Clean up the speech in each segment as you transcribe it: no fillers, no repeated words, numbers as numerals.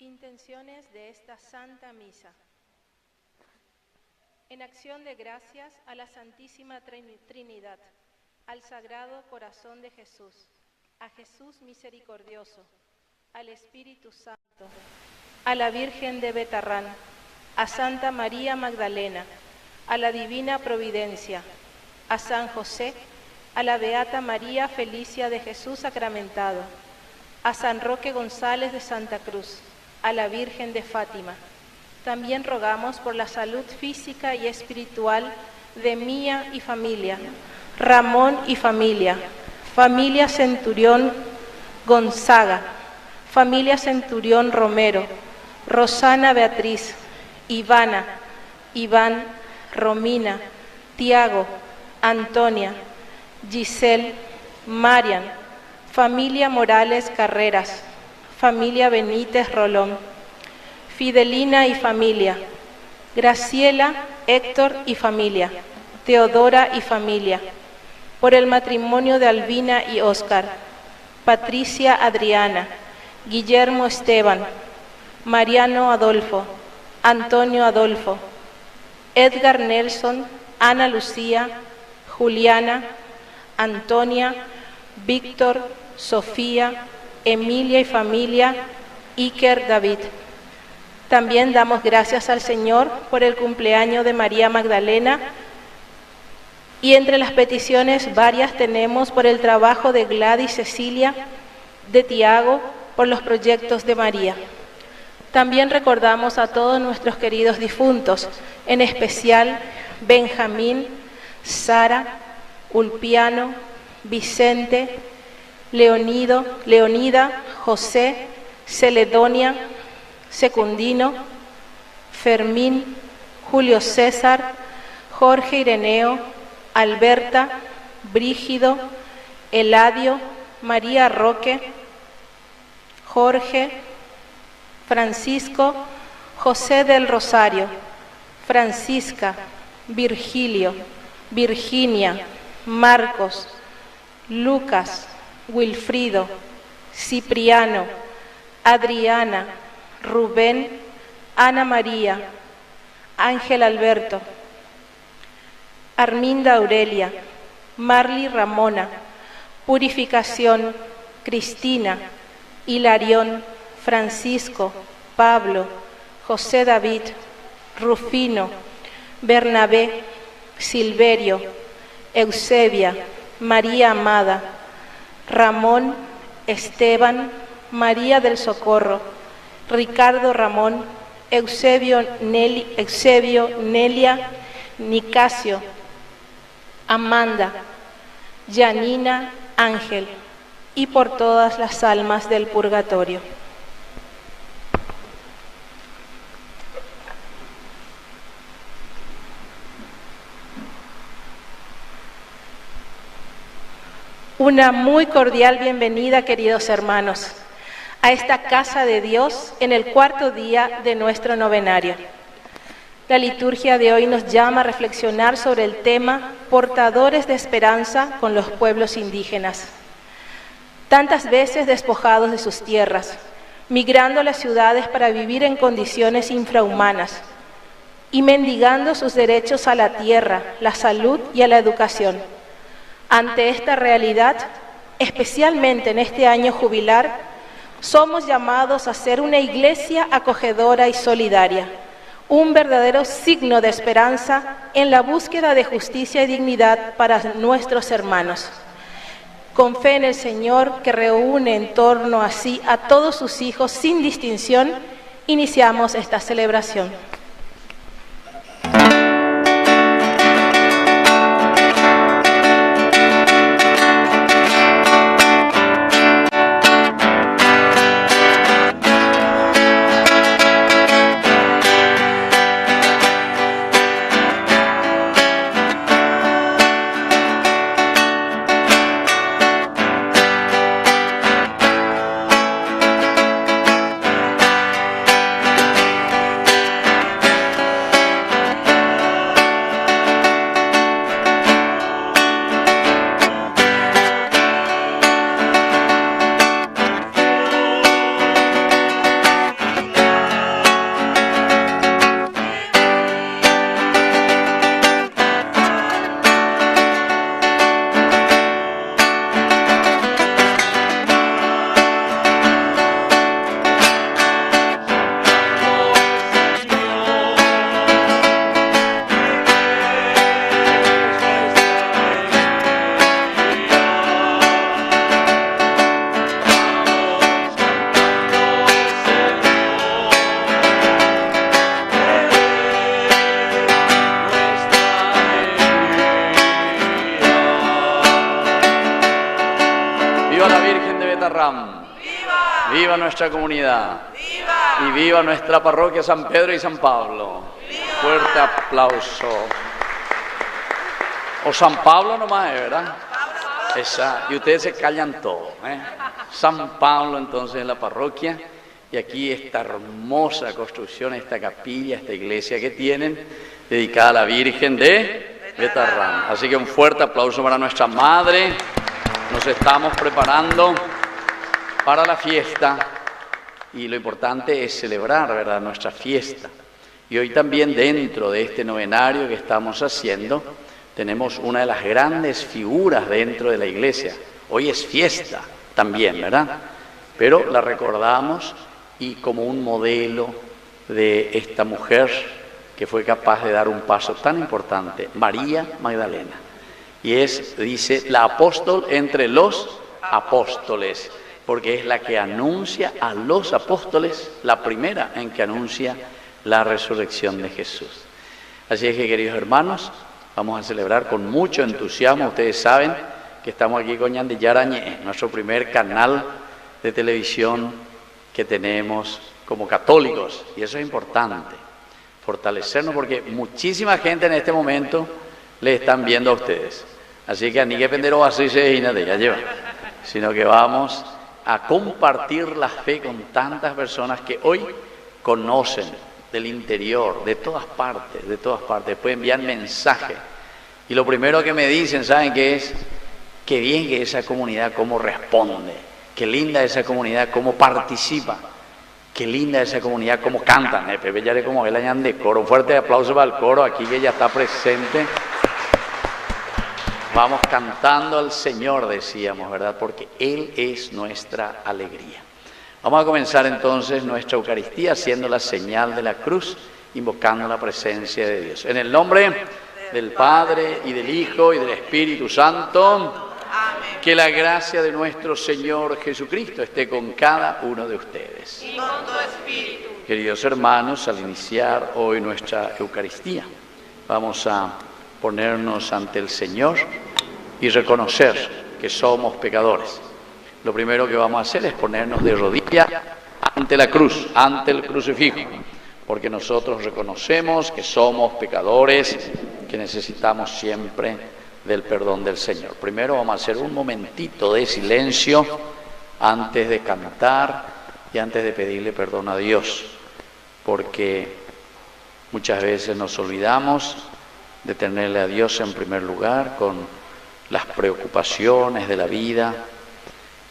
Intenciones de esta Santa Misa. En acción de gracias a la Santísima Trinidad, al Sagrado Corazón de Jesús, a Jesús misericordioso, al Espíritu Santo, a la Virgen de Betarrán, a Santa María Magdalena, a la Divina Providencia, a San José, a la Beata María Felicia de Jesús Sacramentado, a San Roque González de Santa Cruz, a la Virgen de Fátima. También rogamos por la salud física y espiritual de Mía y familia, Ramón y familia, familia Centurión Gonzaga, familia Centurión Romero, Rosana Beatriz, Ivana, Iván, Romina, Tiago, Antonia, Giselle, Marian, familia Morales Carreras, familia Benítez Rolón, Fidelina y familia, Graciela, Héctor y familia, Teodora y familia, por el matrimonio de Albina y Óscar, Patricia Adriana, Guillermo Esteban, Mariano Adolfo, Antonio Adolfo, Edgar Nelson, Ana Lucía, Juliana, Antonia, Víctor, Sofía, Emilia y familia, Iker David. También damos gracias al Señor por el cumpleaños de María Magdalena y entre las peticiones varias tenemos por el trabajo de Gladys Cecilia, de Tiago, por los proyectos de María. También recordamos a todos nuestros queridos difuntos, en especial Benjamín, Sara, Ulpiano, Vicente, Leonida, José, Celedonia, Secundino, Fermín, Julio César, Jorge Ireneo, Alberta, Brígido, Eladio, María Roque, Jorge, Francisco, José del Rosario, Francisca, Virgilio, Virginia, Marcos, Lucas, Wilfrido, Cipriano, Adriana, Rubén, Ana María, Ángel Alberto, Arminda Aurelia, Marly Ramona, Purificación, Cristina, Hilarión, Francisco, Pablo, José David, Rufino, Bernabé, Silverio, Eusebia, María Amada, Ramón, Esteban, María del Socorro, Ricardo Ramón, Eusebio, Nelia, Nicasio, Amanda, Janina, Ángel, y por todas las almas del purgatorio. Una muy cordial bienvenida, queridos hermanos, a esta casa de Dios en el cuarto día de nuestro novenario. La liturgia de hoy nos llama a reflexionar sobre el tema portadores de esperanza con los pueblos indígenas. Tantas veces despojados de sus tierras, migrando a las ciudades para vivir en condiciones infrahumanas y mendigando sus derechos a la tierra, la salud y a la educación. Ante esta realidad, especialmente en este año jubilar, somos llamados a ser una iglesia acogedora y solidaria, un verdadero signo de esperanza en la búsqueda de justicia y dignidad para nuestros hermanos. Con fe en el Señor, que reúne en torno a sí a todos sus hijos sin distinción, iniciamos esta celebración. ¡Viva nuestra comunidad! ¡Viva! Y viva nuestra parroquia San Pedro y San Pablo. ¡Viva! Fuerte aplauso. O San Pablo nomás, ¿verdad? Esa. Y ustedes se callan todo, ¿eh? San Pablo entonces en la parroquia. Y aquí esta hermosa construcción, esta capilla, esta iglesia que tienen, dedicada a la Virgen de Betarrán. Así que un fuerte aplauso para nuestra madre. Nos estamos preparando para la fiesta y lo importante es celebrar, ¿verdad?, nuestra fiesta. Y hoy también dentro de este novenario que estamos haciendo, tenemos una de las grandes figuras dentro de la iglesia. Hoy es fiesta también, ¿verdad? Pero la recordamos y como un modelo de esta mujer que fue capaz de dar un paso tan importante, María Magdalena. Y es, dice, la apóstol entre los apóstoles, porque es la que anuncia a los apóstoles, la primera en que anuncia la resurrección de Jesús. Así es que, queridos hermanos, vamos a celebrar con mucho entusiasmo. Ustedes saben que estamos aquí con Ñandi Yarañé, nuestro primer canal de televisión que tenemos como católicos, y eso es importante, fortalecernos, porque muchísima gente en este momento le están viendo a ustedes. Así que ni que pendero así se ya lleva, sino que vamos a compartir la fe con tantas personas que hoy conocen del interior, de todas partes, pueden enviar mensajes. Y lo primero que me dicen, ¿saben qué es? Qué bien que esa comunidad cómo responde, qué linda esa comunidad cómo participa, qué linda esa comunidad cómo cantan. Pepe ya como el año de coro, un fuerte aplauso para el coro aquí que ya está presente. Vamos cantando al Señor, decíamos, ¿verdad? Porque Él es nuestra alegría. Vamos a comenzar entonces nuestra Eucaristía haciendo la señal de la cruz, invocando la presencia de Dios. En el nombre del Padre, y del Hijo, y del Espíritu Santo. Amén. Que la gracia de nuestro Señor Jesucristo esté con cada uno de ustedes. Y con tu espíritu. Queridos hermanos, al iniciar hoy nuestra Eucaristía, vamos a ponernos ante el Señor y reconocer que somos pecadores. Lo primero que vamos a hacer es ponernos de rodillas ante la cruz, ante el crucifijo, porque nosotros reconocemos que somos pecadores, que necesitamos siempre del perdón del Señor. Primero vamos a hacer un momentito de silencio antes de cantar y antes de pedirle perdón a Dios, porque muchas veces nos olvidamos de tenerle a Dios en primer lugar con las preocupaciones de la vida.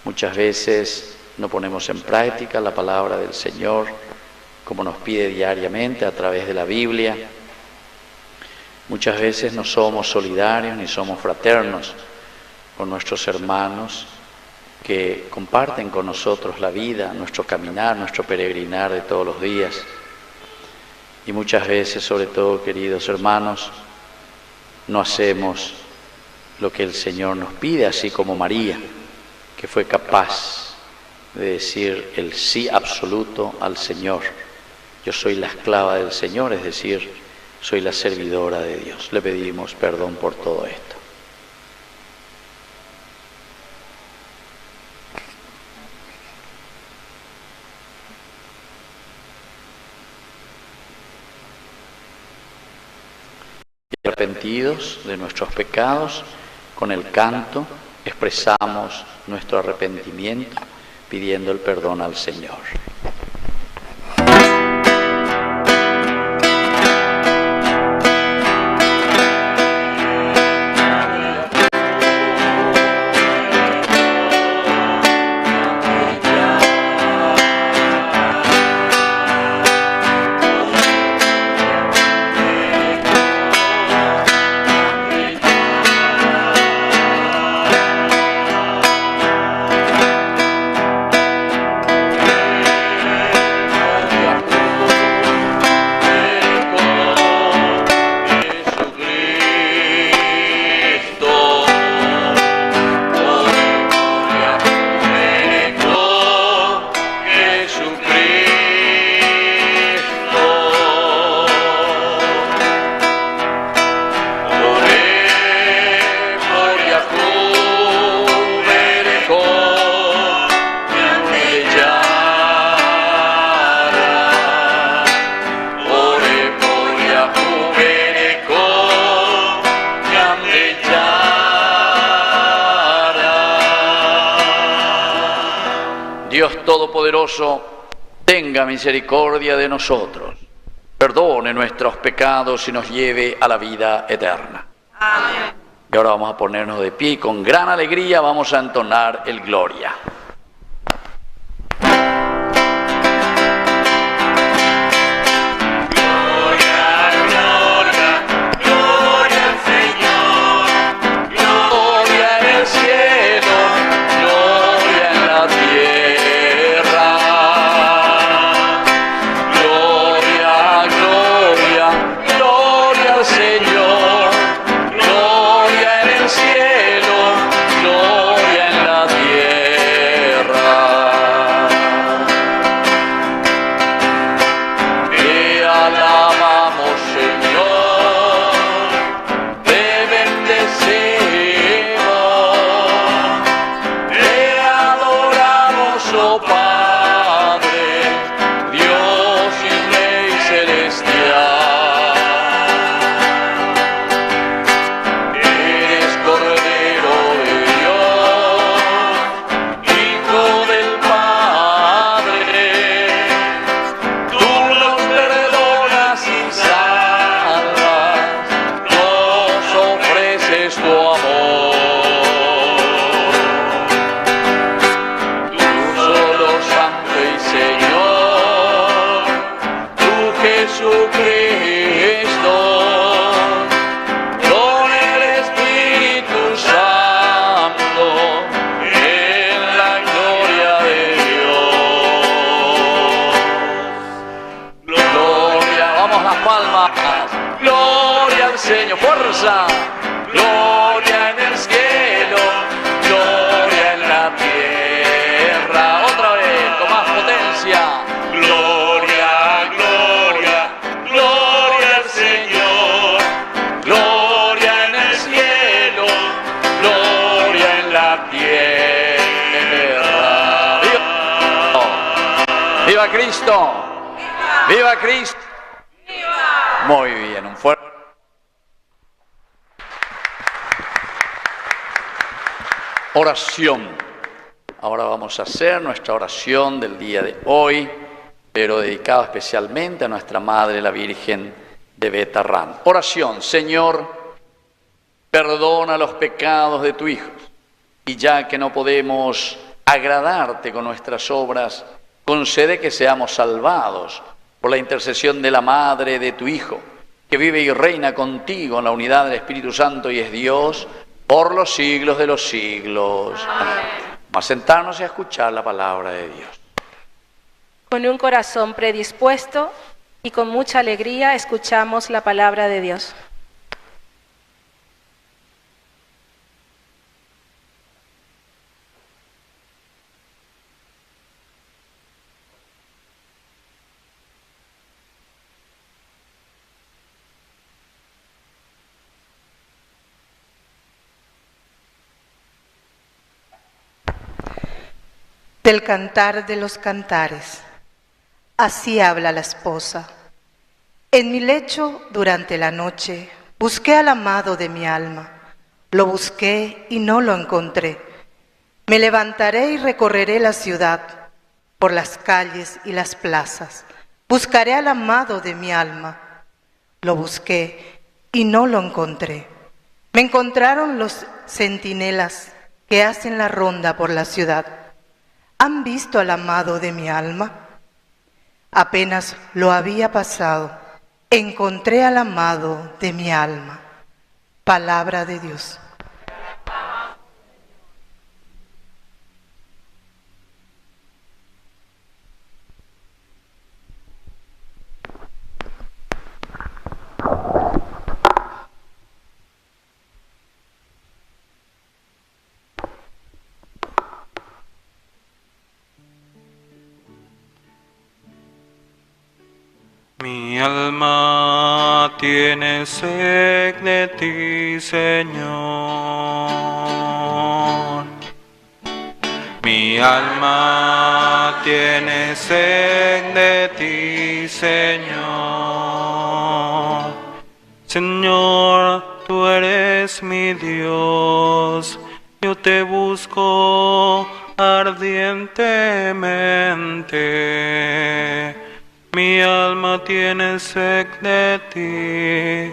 Muchas veces no ponemos en práctica la palabra del Señor como nos pide diariamente a través de la Biblia. Muchas veces no somos solidarios ni somos fraternos con nuestros hermanos que comparten con nosotros la vida, nuestro caminar, nuestro peregrinar de todos los días. Y muchas veces, sobre todo, queridos hermanos, no hacemos lo que el Señor nos pide, así como María, que fue capaz de decir el sí absoluto al Señor. Yo soy la esclava del Señor, es decir, soy la servidora de Dios. Le pedimos perdón por todo esto. Y arrepentidos de nuestros pecados, con el canto expresamos nuestro arrepentimiento pidiendo el perdón al Señor. Dios Todopoderoso, tenga misericordia de nosotros, perdone nuestros pecados y nos lleve a la vida eterna. Amén. Y ahora vamos a ponernos de pie y con gran alegría vamos a entonar el Gloria. Señor, fuerza, gloria en el cielo, gloria en la tierra. Otra vez, con más potencia. Gloria, gloria, gloria al Señor, gloria en el cielo, gloria en la tierra. ¡Viva! ¡Viva Cristo! ¡Viva Cristo! ¡Viva! Muy bien, un fuerte. Oración. Ahora vamos a hacer nuestra oración del día de hoy, pero dedicada especialmente a nuestra Madre, la Virgen de Betarrán. Oración. Señor, perdona los pecados de tu Hijo, y ya que no podemos agradarte con nuestras obras, concede que seamos salvados por la intercesión de la Madre de tu Hijo, que vive y reina contigo en la unidad del Espíritu Santo y es Dios por los siglos de los siglos. Amén. Vamos a sentarnos y a escuchar la palabra de Dios. Con un corazón predispuesto y con mucha alegría escuchamos la palabra de Dios. Del Cantar de los Cantares. Así habla la esposa. En mi lecho durante la noche busqué al amado de mi alma. Lo busqué y no lo encontré. Me levantaré y recorreré la ciudad, por las calles y las plazas. Buscaré al amado de mi alma. Lo busqué y no lo encontré. Me encontraron los centinelas que hacen la ronda por la ciudad. ¿Han visto al amado de mi alma? Apenas lo había pasado, encontré al amado de mi alma. Palabra de Dios. Mi alma tiene sed de ti, Señor. Mi alma tiene sed de ti, Señor. Señor, tú eres mi Dios. Yo te busco ardientemente. Mi alma tiene sed de ti.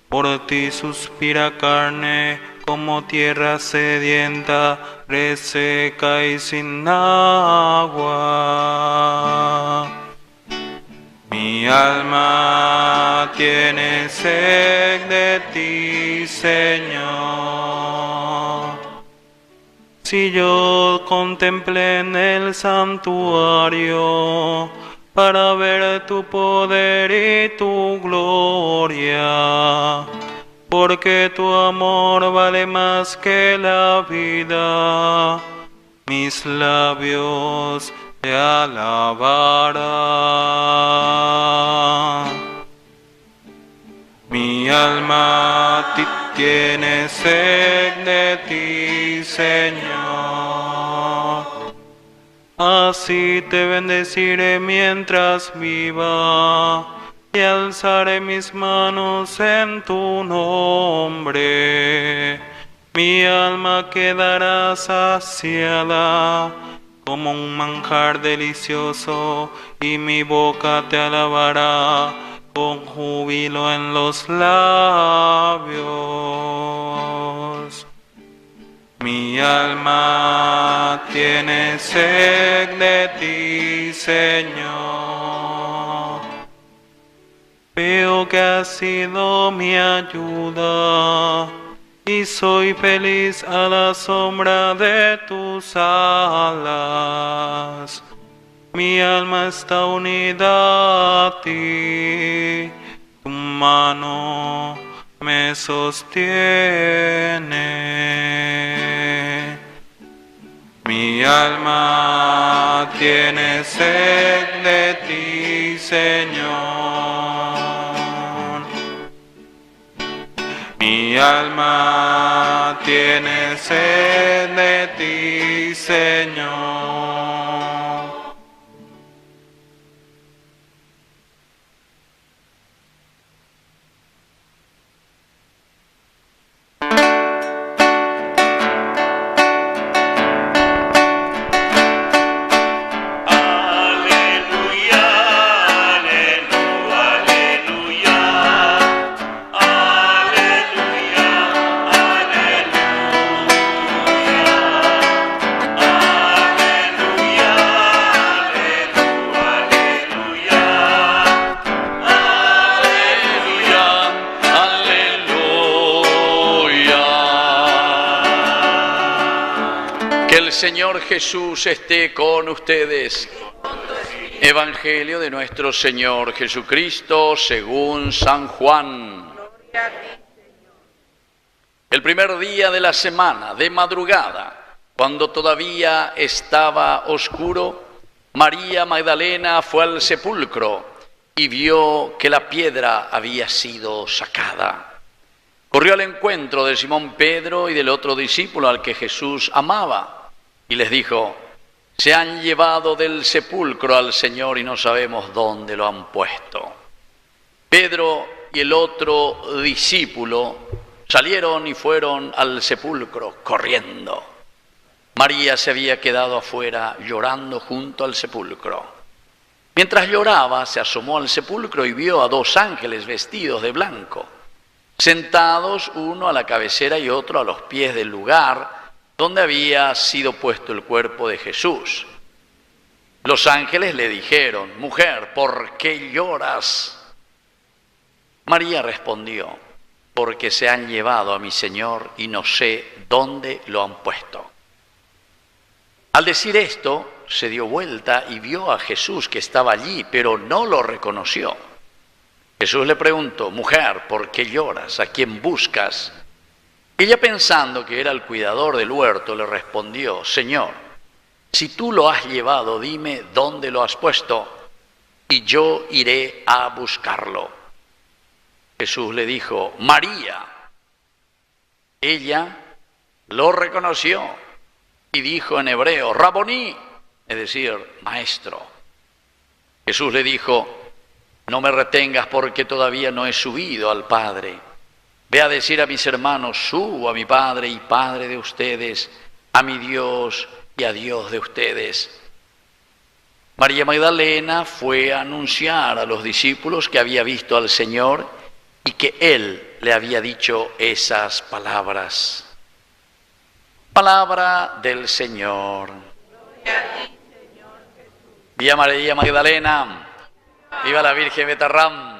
Por ti suspira carne, como tierra sedienta, reseca y sin agua. Mi alma tiene sed de ti, Señor. Si yo contemplé en el santuario para ver tu poder y tu gloria, porque tu amor vale más que la vida, mis labios te alabarán. Mi alma tiene sed de ti, Señor. Así te bendeciré mientras viva, y alzaré mis manos en tu nombre. Mi alma quedará saciada como un manjar delicioso, y mi boca te alabará con júbilo en los labios. Mi alma tiene sed de ti, Señor. Veo que has sido mi ayuda, y soy feliz a la sombra de tus alas. Mi alma está unida a ti, tu mano me sostiene. Mi alma tiene sed de ti, Señor. Mi alma tiene sed de ti, Señor. Señor Jesús esté con ustedes. Evangelio de nuestro Señor Jesucristo según San Juan. El primer día de la semana, de madrugada, cuando todavía estaba oscuro, María Magdalena fue al sepulcro y vio que la piedra había sido sacada. Corrió al encuentro de Simón Pedro y del otro discípulo al que Jesús amaba, y les dijo: se han llevado del sepulcro al Señor y no sabemos dónde lo han puesto. Pedro y el otro discípulo salieron y fueron al sepulcro corriendo. María se había quedado afuera llorando junto al sepulcro. Mientras lloraba, se asomó al sepulcro y vio a dos ángeles vestidos de blanco, sentados uno a la cabecera y otro a los pies del lugar donde había sido puesto el cuerpo de Jesús. Los ángeles le dijeron: mujer, ¿por qué lloras? María respondió: porque se han llevado a mi Señor y no sé dónde lo han puesto. Al decir esto, se dio vuelta y vio a Jesús que estaba allí, pero no lo reconoció. Jesús le preguntó: mujer, ¿por qué lloras? ¿A quién buscas? Ella, pensando que era el cuidador del huerto, le respondió: Señor, si tú lo has llevado, dime dónde lo has puesto, y yo iré a buscarlo. Jesús le dijo: María. Ella lo reconoció y dijo en hebreo: Raboní, es decir, maestro. Jesús le dijo: no me retengas porque todavía no he subido al Padre. Ve a decir a mis hermanos: subo a mi Padre y Padre de ustedes, a mi Dios y a Dios de ustedes. María Magdalena fue a anunciar a los discípulos que había visto al Señor y que Él le había dicho esas palabras. Palabra del Señor. Viva María Magdalena, viva la Virgen Betarrán.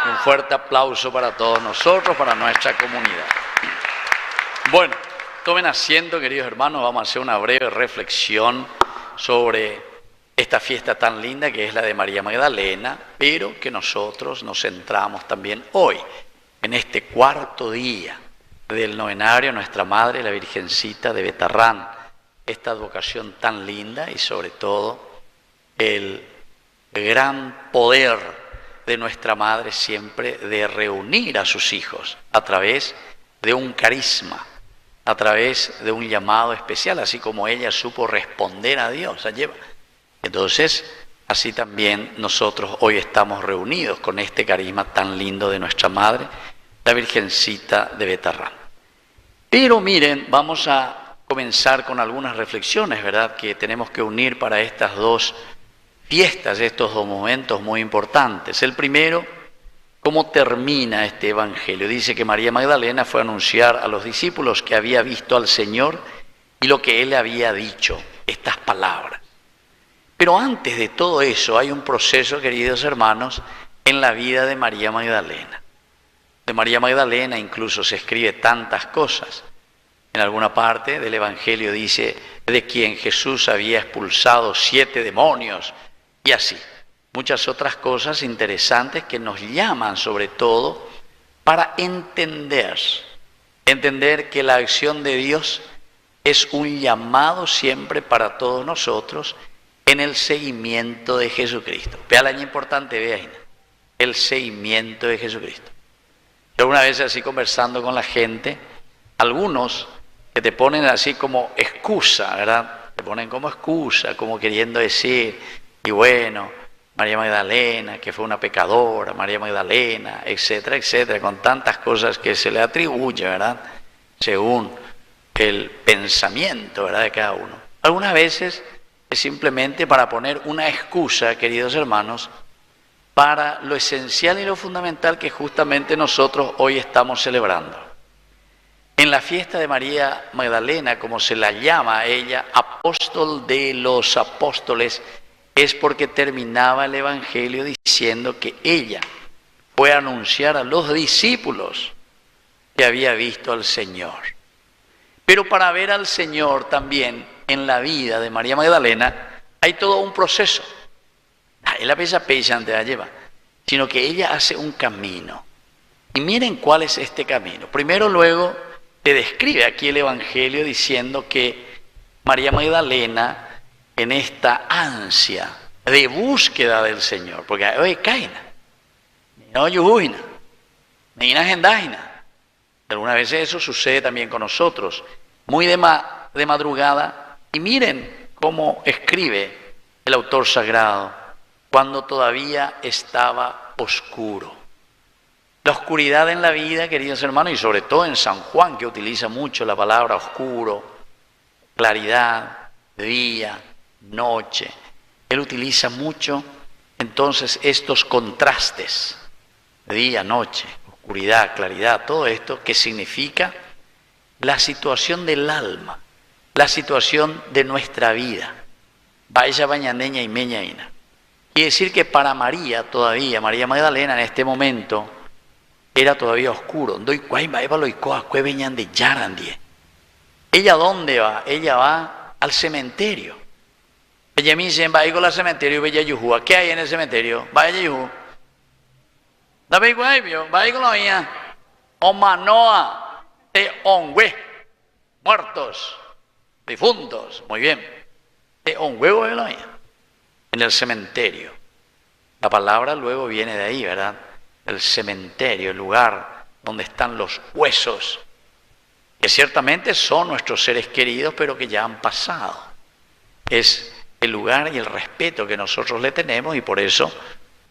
Y un fuerte aplauso para todos nosotros, para nuestra comunidad. Bueno, tomen asiento, queridos hermanos, vamos a hacer una breve reflexión sobre esta fiesta tan linda que es la de María Magdalena, pero que nosotros nos centramos también hoy, en este cuarto día del novenario a nuestra Madre, la Virgencita de Betarrán, esta advocación tan linda y sobre todo el gran poder de nuestra Madre siempre de reunir a sus hijos a través de un carisma, a través de un llamado especial, así como ella supo responder a Dios. Entonces, así también nosotros hoy estamos reunidos con este carisma tan lindo de nuestra Madre, la Virgencita de Betarrán. Pero miren, vamos a comenzar con algunas reflexiones, ¿verdad?, que tenemos que unir para estas dos fiestas, estos dos momentos muy importantes. El primero, ¿cómo termina este evangelio? Dice que María Magdalena fue a anunciar a los discípulos que había visto al Señor y lo que Él le había dicho, estas palabras. Pero antes de todo eso hay un proceso, queridos hermanos, en la vida de María Magdalena. De María Magdalena incluso se escribe tantas cosas. En alguna parte del evangelio dice de quien Jesús había expulsado 7 demonios y así. Muchas otras cosas interesantes que nos llaman sobre todo para entender que la acción de Dios es un llamado siempre para todos nosotros en el seguimiento de Jesucristo. Vea la importante, vea ahí, el seguimiento de Jesucristo. Yo una vez así conversando con la gente, algunos que te ponen así como excusa, ¿verdad? Te ponen como excusa, como queriendo decir, y bueno, María Magdalena, que fue una pecadora, María Magdalena, etcétera, etcétera, con tantas cosas que se le atribuye, ¿verdad?, según el pensamiento, ¿verdad?, de cada uno. Algunas veces es simplemente para poner una excusa, queridos hermanos, para lo esencial y lo fundamental que justamente nosotros hoy estamos celebrando. En la fiesta de María Magdalena, como se la llama a ella, apóstol de los apóstoles, es porque terminaba el evangelio diciendo que ella fue a anunciar a los discípulos que había visto al Señor. Pero para ver al Señor también en la vida de María Magdalena hay todo un proceso. Es la pesa antes la lleva, sino que ella hace un camino. Y miren cuál es este camino. Primero, luego, te describe aquí el evangelio diciendo que María Magdalena, en esta ansia de búsqueda del Señor, porque oye, caina, no yujuina, ni agendaina. Algunas veces eso sucede también con nosotros, muy de madrugada, y miren cómo escribe el autor sagrado, cuando todavía estaba oscuro. La oscuridad en la vida, queridos hermanos, y sobre todo en San Juan, que utiliza mucho la palabra oscuro, claridad, día, noche. Él utiliza mucho entonces estos contrastes, día, noche, oscuridad, claridad, todo esto que significa la situación del alma, la situación de nuestra vida. Vaya bañandeña y meñaína. Quiere decir que para María todavía, María Magdalena en este momento, era todavía oscuro. ¿Ella dónde va? Ella va al cementerio. Ella me dice, va a ir al cementerio, bella Yuhua. ¿Qué hay en el cementerio? Vaya Yuhu. Va a ir con la mía. Omanoa de Ongüe. Muertos, difuntos. Muy bien. De Ongüe de la mía. En el cementerio. La palabra luego viene de ahí, ¿verdad? El cementerio, el lugar donde están los huesos, que ciertamente son nuestros seres queridos, pero que ya han pasado. Es el lugar y el respeto que nosotros le tenemos y por eso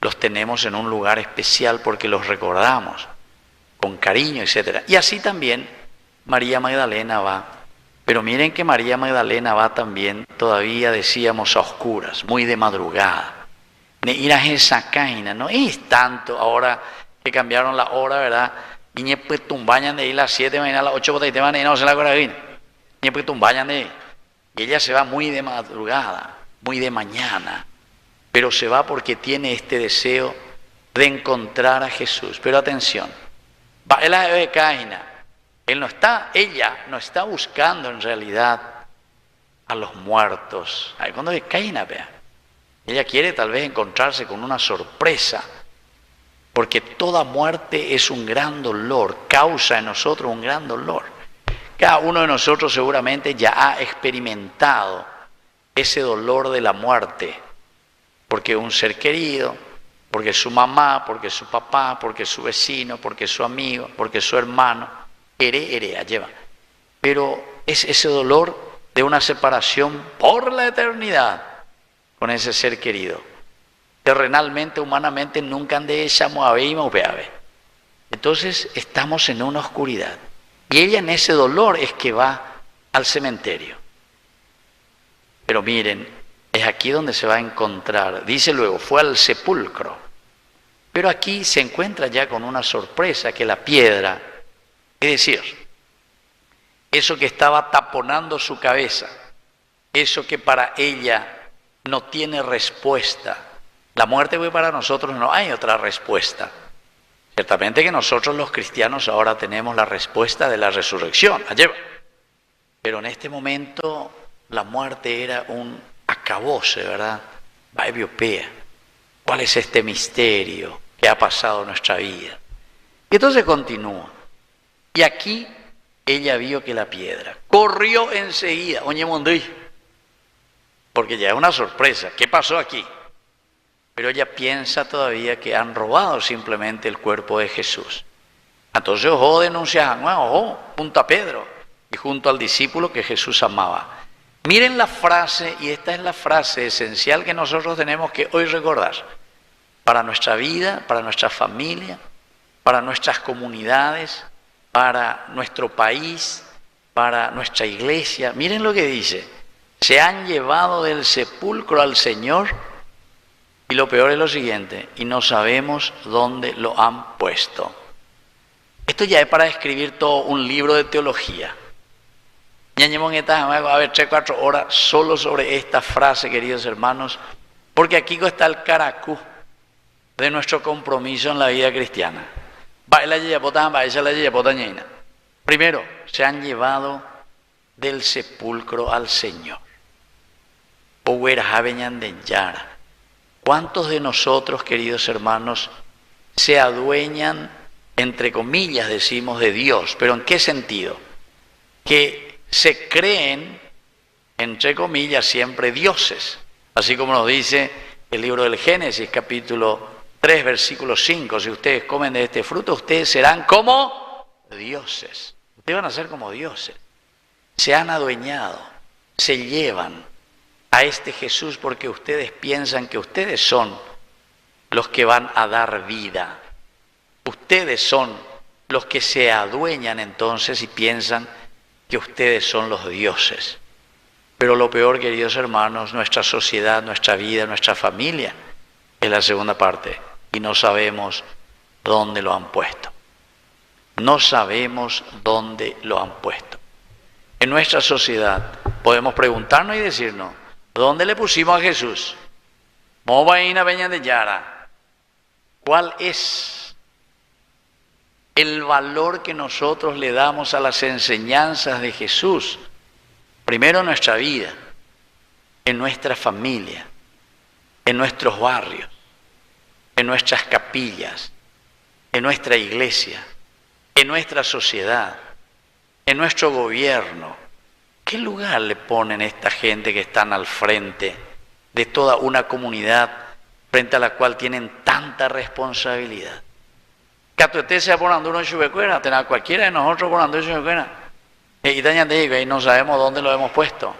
los tenemos en un lugar especial porque los recordamos con cariño, etc. Y así también María Magdalena va Pero miren que María Magdalena va también, todavía decíamos a oscuras, muy de madrugada. Ne ir a esa caína, no es tanto ahora que cambiaron la hora, ¿verdad? Y ni pues tumbañan de ir a las 7 de la mañana, a las 8 de la mañana, no se la acuerda bien. Ni pues tumbañan de ir. Y ella se va muy de madrugada, muy de mañana. Pero se va porque tiene este deseo de encontrar a Jesús. Pero atención, va él a de caína. Ella no está buscando en realidad a los muertos. Ahí cuando es Caína, vea. Ella quiere tal vez encontrarse con una sorpresa, porque toda muerte es un gran dolor, causa en nosotros un gran dolor. Cada uno de nosotros seguramente ya ha experimentado ese dolor de la muerte, porque un ser querido, porque su mamá, porque su papá, porque su vecino, porque su amigo, porque su hermano, lleva. Pero es ese dolor de una separación por la eternidad con ese ser querido. Terrenalmente, humanamente, nunca han de echamos a ver. Entonces estamos en una oscuridad. Y ella en ese dolor es que va al cementerio. Pero miren, es aquí donde se va a encontrar. Dice luego, fue al sepulcro. Pero aquí se encuentra ya con una sorpresa, que la piedra, es decir, eso que estaba taponando su cabeza, eso que para ella no tiene respuesta. La muerte, pues, para nosotros no hay otra respuesta. Ciertamente que nosotros los cristianos ahora tenemos la respuesta de la resurrección, pero en este momento la muerte era un acabose, ¿verdad? ¿Cuál es este misterio que ha pasado en nuestra vida? Y entonces continúa. Y aquí ella vio que la piedra corrió enseguida, porque ya es una sorpresa. ¿Qué pasó aquí? Pero ella piensa todavía que han robado simplemente el cuerpo de Jesús. Entonces, ojo, denuncian, ojo, junto a Pedro y junto al discípulo que Jesús amaba. Miren la frase, y esta es la frase esencial que nosotros tenemos que hoy recordar para nuestra vida, para nuestra familia, para nuestras comunidades, para nuestro país, para nuestra iglesia. Miren lo que dice: se han llevado del sepulcro al Señor, y lo peor es lo siguiente, y no sabemos dónde lo han puesto. Esto ya es para escribir todo un libro de teología. Ya llevamos a ver 3-4 horas solo sobre esta frase, queridos hermanos, porque aquí está el caracú de nuestro compromiso en la vida cristiana. Primero, se han llevado del sepulcro al Señor. ¿Cuántos de nosotros, queridos hermanos, se adueñan, entre comillas decimos, de Dios? ¿Pero en qué sentido? Que se creen, entre comillas, siempre dioses. Así como nos dice el libro del Génesis, capítulo 3, versículo 5. Si ustedes comen de este fruto, ustedes serán como dioses. Ustedes van a ser como dioses. Se han adueñado, se llevan a este Jesús porque ustedes piensan que ustedes son los que van a dar vida. Ustedes son los que se adueñan entonces y piensan que ustedes son los dioses. Pero lo peor, queridos hermanos, nuestra sociedad, nuestra vida, nuestra familia, es la segunda parte. Y no sabemos dónde lo han puesto. No sabemos dónde lo han puesto. En nuestra sociedad podemos preguntarnos y decirnos, ¿dónde le pusimos a Jesús? ¿Cuál es el valor que nosotros le damos a las enseñanzas de Jesús? Primero en nuestra vida, en nuestra familia, en nuestros barrios, en nuestras capillas, en nuestra iglesia, en nuestra sociedad, en nuestro gobierno. ¿Qué lugar le ponen esta gente que están al frente de toda una comunidad frente a la cual tienen tanta responsabilidad? Cualquiera de nosotros y no sabemos dónde lo hemos puesto,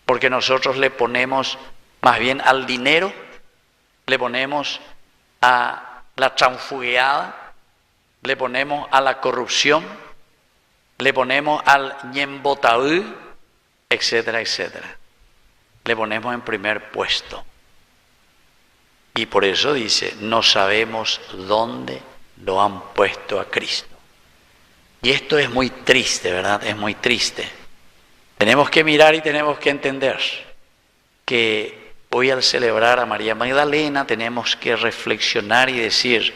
porque nosotros le ponemos más bien al dinero, le ponemos a la transfugiada, le ponemos a la corrupción, le ponemos al ñembotaú, etcétera, etcétera. Le ponemos en primer puesto. Y por eso dice, no sabemos dónde lo han puesto a Cristo. Y esto es muy triste, ¿verdad? Es muy triste. Tenemos que mirar y tenemos que entender que hoy al celebrar a María Magdalena tenemos que reflexionar y decir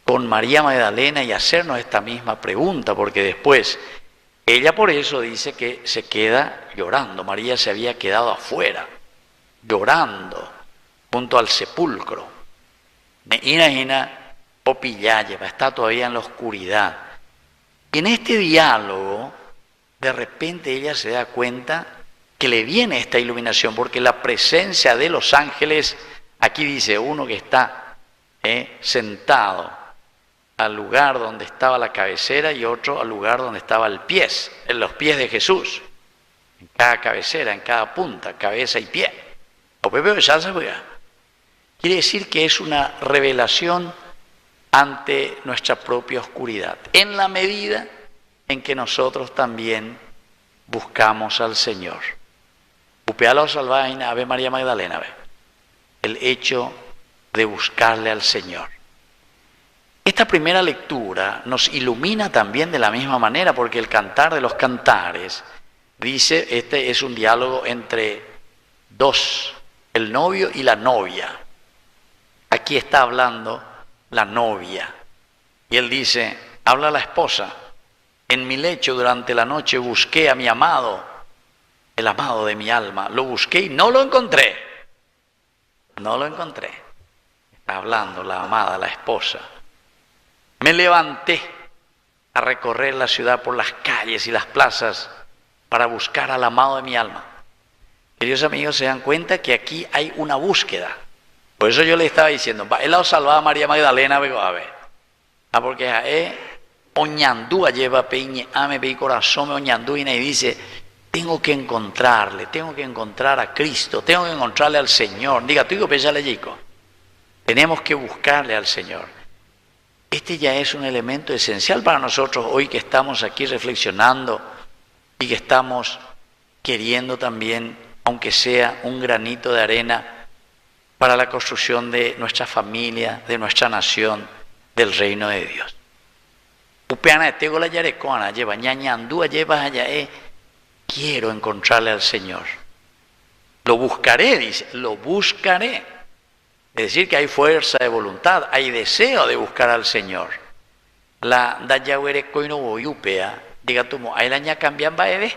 con María Magdalena y hacernos esta misma pregunta, porque después ella por eso dice que se queda llorando. María se había quedado afuera, llorando, junto al sepulcro. Ina Popillaya, está todavía en la oscuridad. Y en este diálogo, de repente ella se da cuenta que le viene esta iluminación, porque la presencia de los ángeles, aquí dice uno que está sentado al lugar donde estaba la cabecera y otro al lugar donde estaba el pie, en los pies de Jesús, en cada cabecera, en cada punta, cabeza y pie. Quiere decir que es una revelación ante nuestra propia oscuridad, en la medida en que nosotros también buscamos al Señor. Upealo salvaina, Ave María Magdalena, el hecho de buscarle al Señor. Esta primera lectura nos ilumina también de la misma manera, porque el Cantar de los Cantares dice, este es un diálogo entre dos, el novio y la novia. Aquí está hablando la novia. Y él dice, habla la esposa, en mi lecho durante la noche busqué a mi amado, el amado de mi alma, lo busqué y no lo encontré. No lo encontré. Está hablando la amada, la esposa. Me levanté a recorrer la ciudad por las calles y las plazas para buscar al amado de mi alma. Queridos amigos, se dan cuenta que aquí hay una búsqueda. Por eso yo le estaba diciendo, él ha salvado a María Magdalena, a ver. Porque oñandúa lleva peñe, ame pe corazón, me oñandúina y dice, tengo que encontrarle, tengo que encontrar a Cristo, tengo que encontrarle al Señor. Diga, tú digo, péchale chico. Tenemos que buscarle al Señor. Este ya es un elemento esencial para nosotros hoy que estamos aquí reflexionando y que estamos queriendo también, aunque sea un granito de arena, para la construcción de nuestra familia, de nuestra nación, del reino de Dios. Upeana tengo la yarecona, lleva ñañandúa, lleva allá, quiero encontrarle al Señor. Lo buscaré, dice, lo buscaré. Es decir, que hay fuerza de voluntad, hay deseo de buscar al Señor. La dayawere coino voyupea, diga tú, ahí la ña cambian baebe.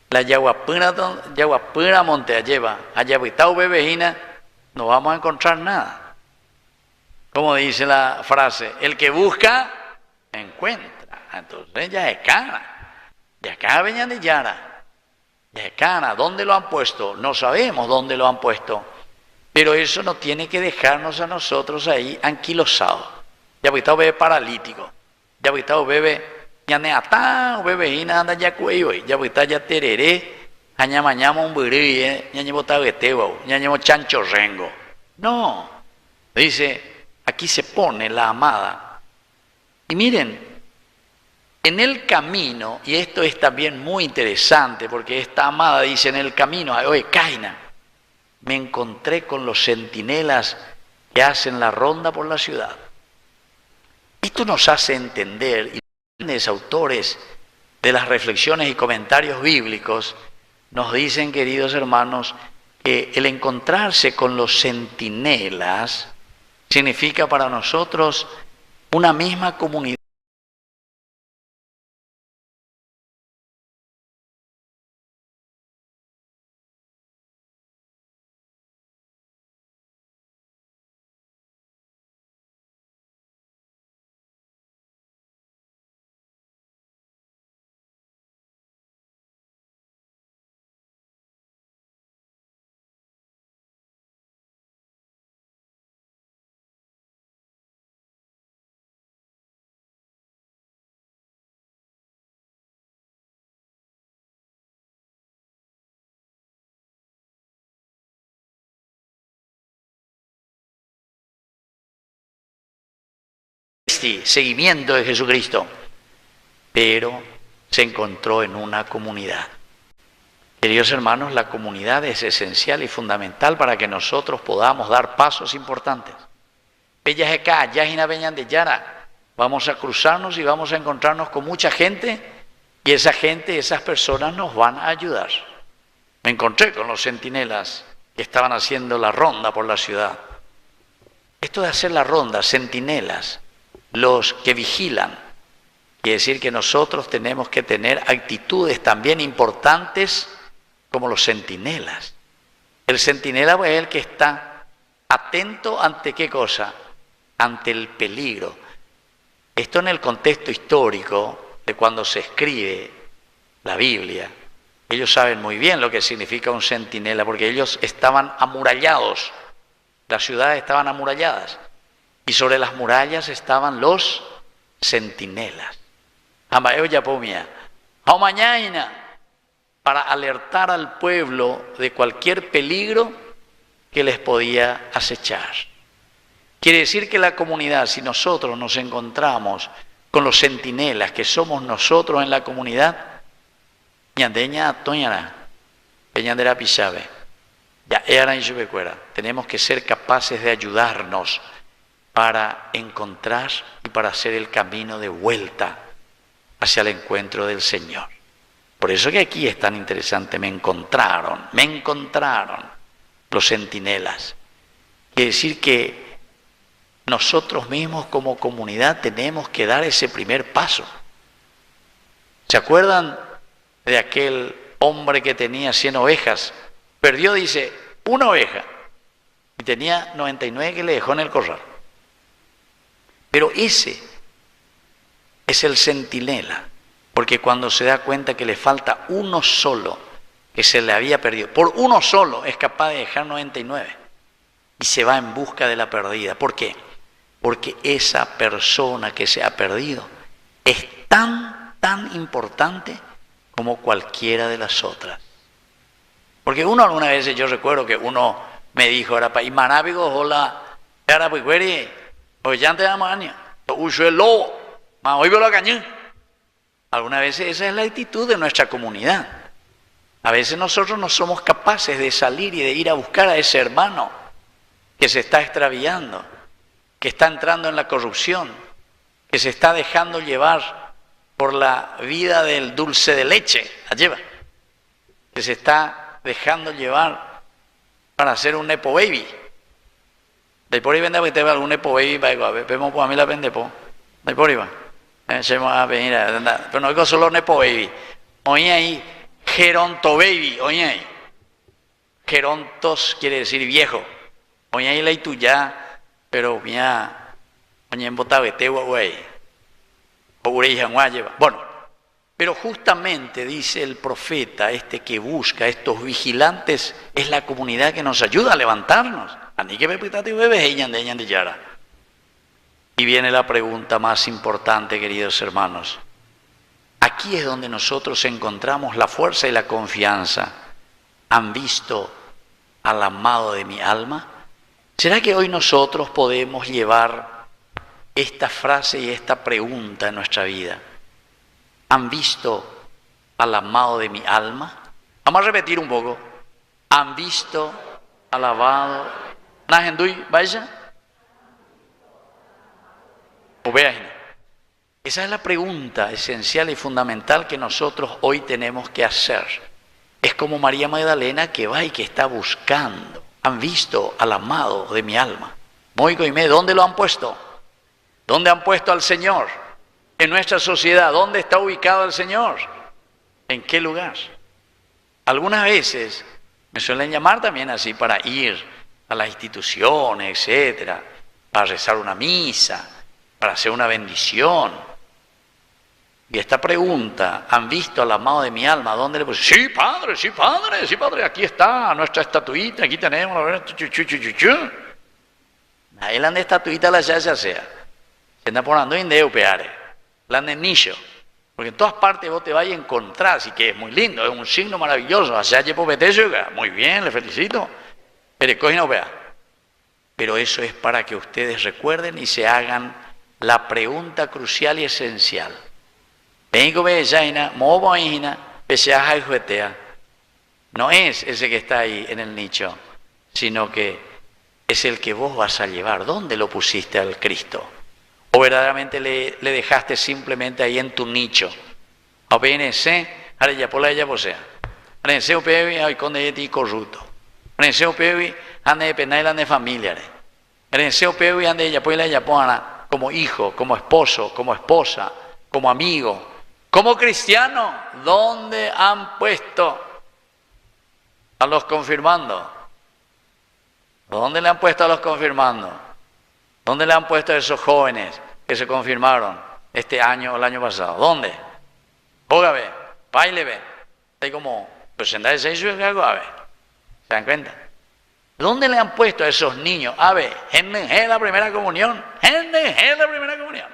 La yaguapura montea lleva, allá vitao bebejina, no vamos a encontrar nada. Como dice la frase, el que busca, encuentra. Entonces ya es cara. Ya acá venían de Yara. Ya es cara. ¿Dónde lo han puesto? No sabemos dónde lo han puesto. Pero eso no tiene que dejarnos a nosotros ahí anquilosados. Ya vitao bebe paralítico. Ya vitao bebe ñaneatá, bebe hina anda ya cuello. Ya vitao ya tereré. Añamañama un burí, ñañemo tagueteo, ñañemo chancho rengo. No. Dice, aquí se pone la amada. Y miren, en el camino, y esto es también muy interesante, porque esta amada dice en el camino, oye, Caina, me encontré con los centinelas que hacen la ronda por la ciudad. Esto nos hace entender, y los grandes autores de las reflexiones y comentarios bíblicos nos dicen, queridos hermanos, que el encontrarse con los centinelas significa para nosotros una misma comunidad. Seguimiento de Jesucristo, pero se encontró en una comunidad. Queridos hermanos, la comunidad es esencial y fundamental para que nosotros podamos dar pasos importantes. Vamos a cruzarnos y vamos a encontrarnos con mucha gente y esa gente, esas personas nos van a ayudar. Me encontré con los centinelas que estaban haciendo la ronda por la ciudad. Esto de hacer la ronda, centinelas, los que vigilan, quiere decir que nosotros tenemos que tener actitudes también importantes como los centinelas. El centinela es el que está atento ante ¿qué cosa? Ante el peligro. Esto en el contexto histórico de cuando se escribe la Biblia. Ellos saben muy bien lo que significa un centinela, porque ellos estaban amurallados. Las ciudades estaban amuralladas. Y sobre las murallas estaban los centinelas. Para alertar al pueblo de cualquier peligro que les podía acechar. Quiere decir que la comunidad, si nosotros nos encontramos con los centinelas que somos nosotros en la comunidad, tenemos que ser capaces de ayudarnos para encontrar y para hacer el camino de vuelta hacia el encuentro del Señor. Por eso que aquí es tan interesante, me encontraron los centinelas. Quiere decir que nosotros mismos como comunidad tenemos que dar ese primer paso. ¿Se acuerdan de aquel hombre que tenía 100 ovejas? Perdió, dice, una oveja y tenía 99 que le dejó en el corral. Pero ese es el centinela, porque cuando se da cuenta que le falta uno solo, que se le había perdido, por uno solo es capaz de dejar 99 y se va en busca de la perdida. ¿Por qué? Porque esa persona que se ha perdido es tan importante como cualquiera de las otras. Porque uno alguna vez, yo recuerdo que uno me dijo, y manábigo, hola, era pues güey, pues ya te damos años, uso el lobo, hoy veo la cañón. Algunas veces esa es la actitud de nuestra comunidad. A veces nosotros no somos capaces de salir y de ir a buscar a ese hermano que se está extraviando, que está entrando en la corrupción, que se está dejando llevar por la vida del dulce de leche, la lleva, que se está dejando llevar para hacer un nepo baby. De por ahí vende que te va algún nepo baby, vemos a mí la vende po. De por ahí va. A venir pero no digo solo nepo baby. Oye ahí, geronto baby, oye ahí. Gerontos quiere decir viejo. Oye ahí la tuya, pero mira, oye en botavete güey. Bueno, pero justamente dice el profeta, que busca estos vigilantes, es la comunidad que nos ayuda a levantarnos. Y viene la pregunta más importante, queridos hermanos. Aquí es donde nosotros encontramos la fuerza y la confianza. ¿Han visto al amado de mi alma? ¿Será que hoy nosotros podemos llevar esta frase y esta pregunta en nuestra vida? ¿Han visto al amado de mi alma? Vamos a repetir un poco. ¿Han visto al amado? ¿Vaya? Esa es la pregunta esencial y fundamental que nosotros hoy tenemos que hacer. Es como María Magdalena que va y que está buscando. ¿Han visto al amado de mi alma? ¿Dónde lo han puesto? ¿Dónde han puesto al Señor? En nuestra sociedad, ¿dónde está ubicado el Señor? ¿En qué lugar? Algunas veces me suelen llamar también así para ir a las instituciones, etcétera, para rezar una misa, para hacer una bendición. Y esta pregunta, ¿han visto al amado de mi alma? ¿Dónde le puse? Sí, padre, aquí está nuestra estatuita, aquí tenemos ahí la estatuita la ya sea. Se anda poniendo indeo peare, la nicho. Porque en todas partes vos te vas a encontrar, así que es muy lindo, es un signo maravilloso. Muy bien, le felicito. Pero eso es para que ustedes recuerden y se hagan la pregunta crucial y esencial. Vengo bellaina, moboina, peshaja y juetea. No es ese que está ahí en el nicho, sino que es el que vos vas a llevar. ¿Dónde lo pusiste al Cristo? ¿O verdaderamente le dejaste simplemente ahí en tu nicho? Apenas, ahora ya por la ella posea. Arense upevi, ay conde yeti corrupto. Arense upevi, ande de penal, ande familia. Arense upevi, ande ella pues la ella pona como hijo, como esposo, como esposa, como amigo, como cristiano. ¿Dónde han puesto a los confirmando? ¿Dónde le han puesto a los confirmando? ¿Dónde le han puesto a esos jóvenes que se confirmaron este año o el año pasado? ¿Dónde? Pógame, bailebe. Hay como 86 y algo, a ver. ¿Se dan cuenta? ¿Dónde le han puesto a esos niños? A ver, en la primera comunión. En la primera comunión.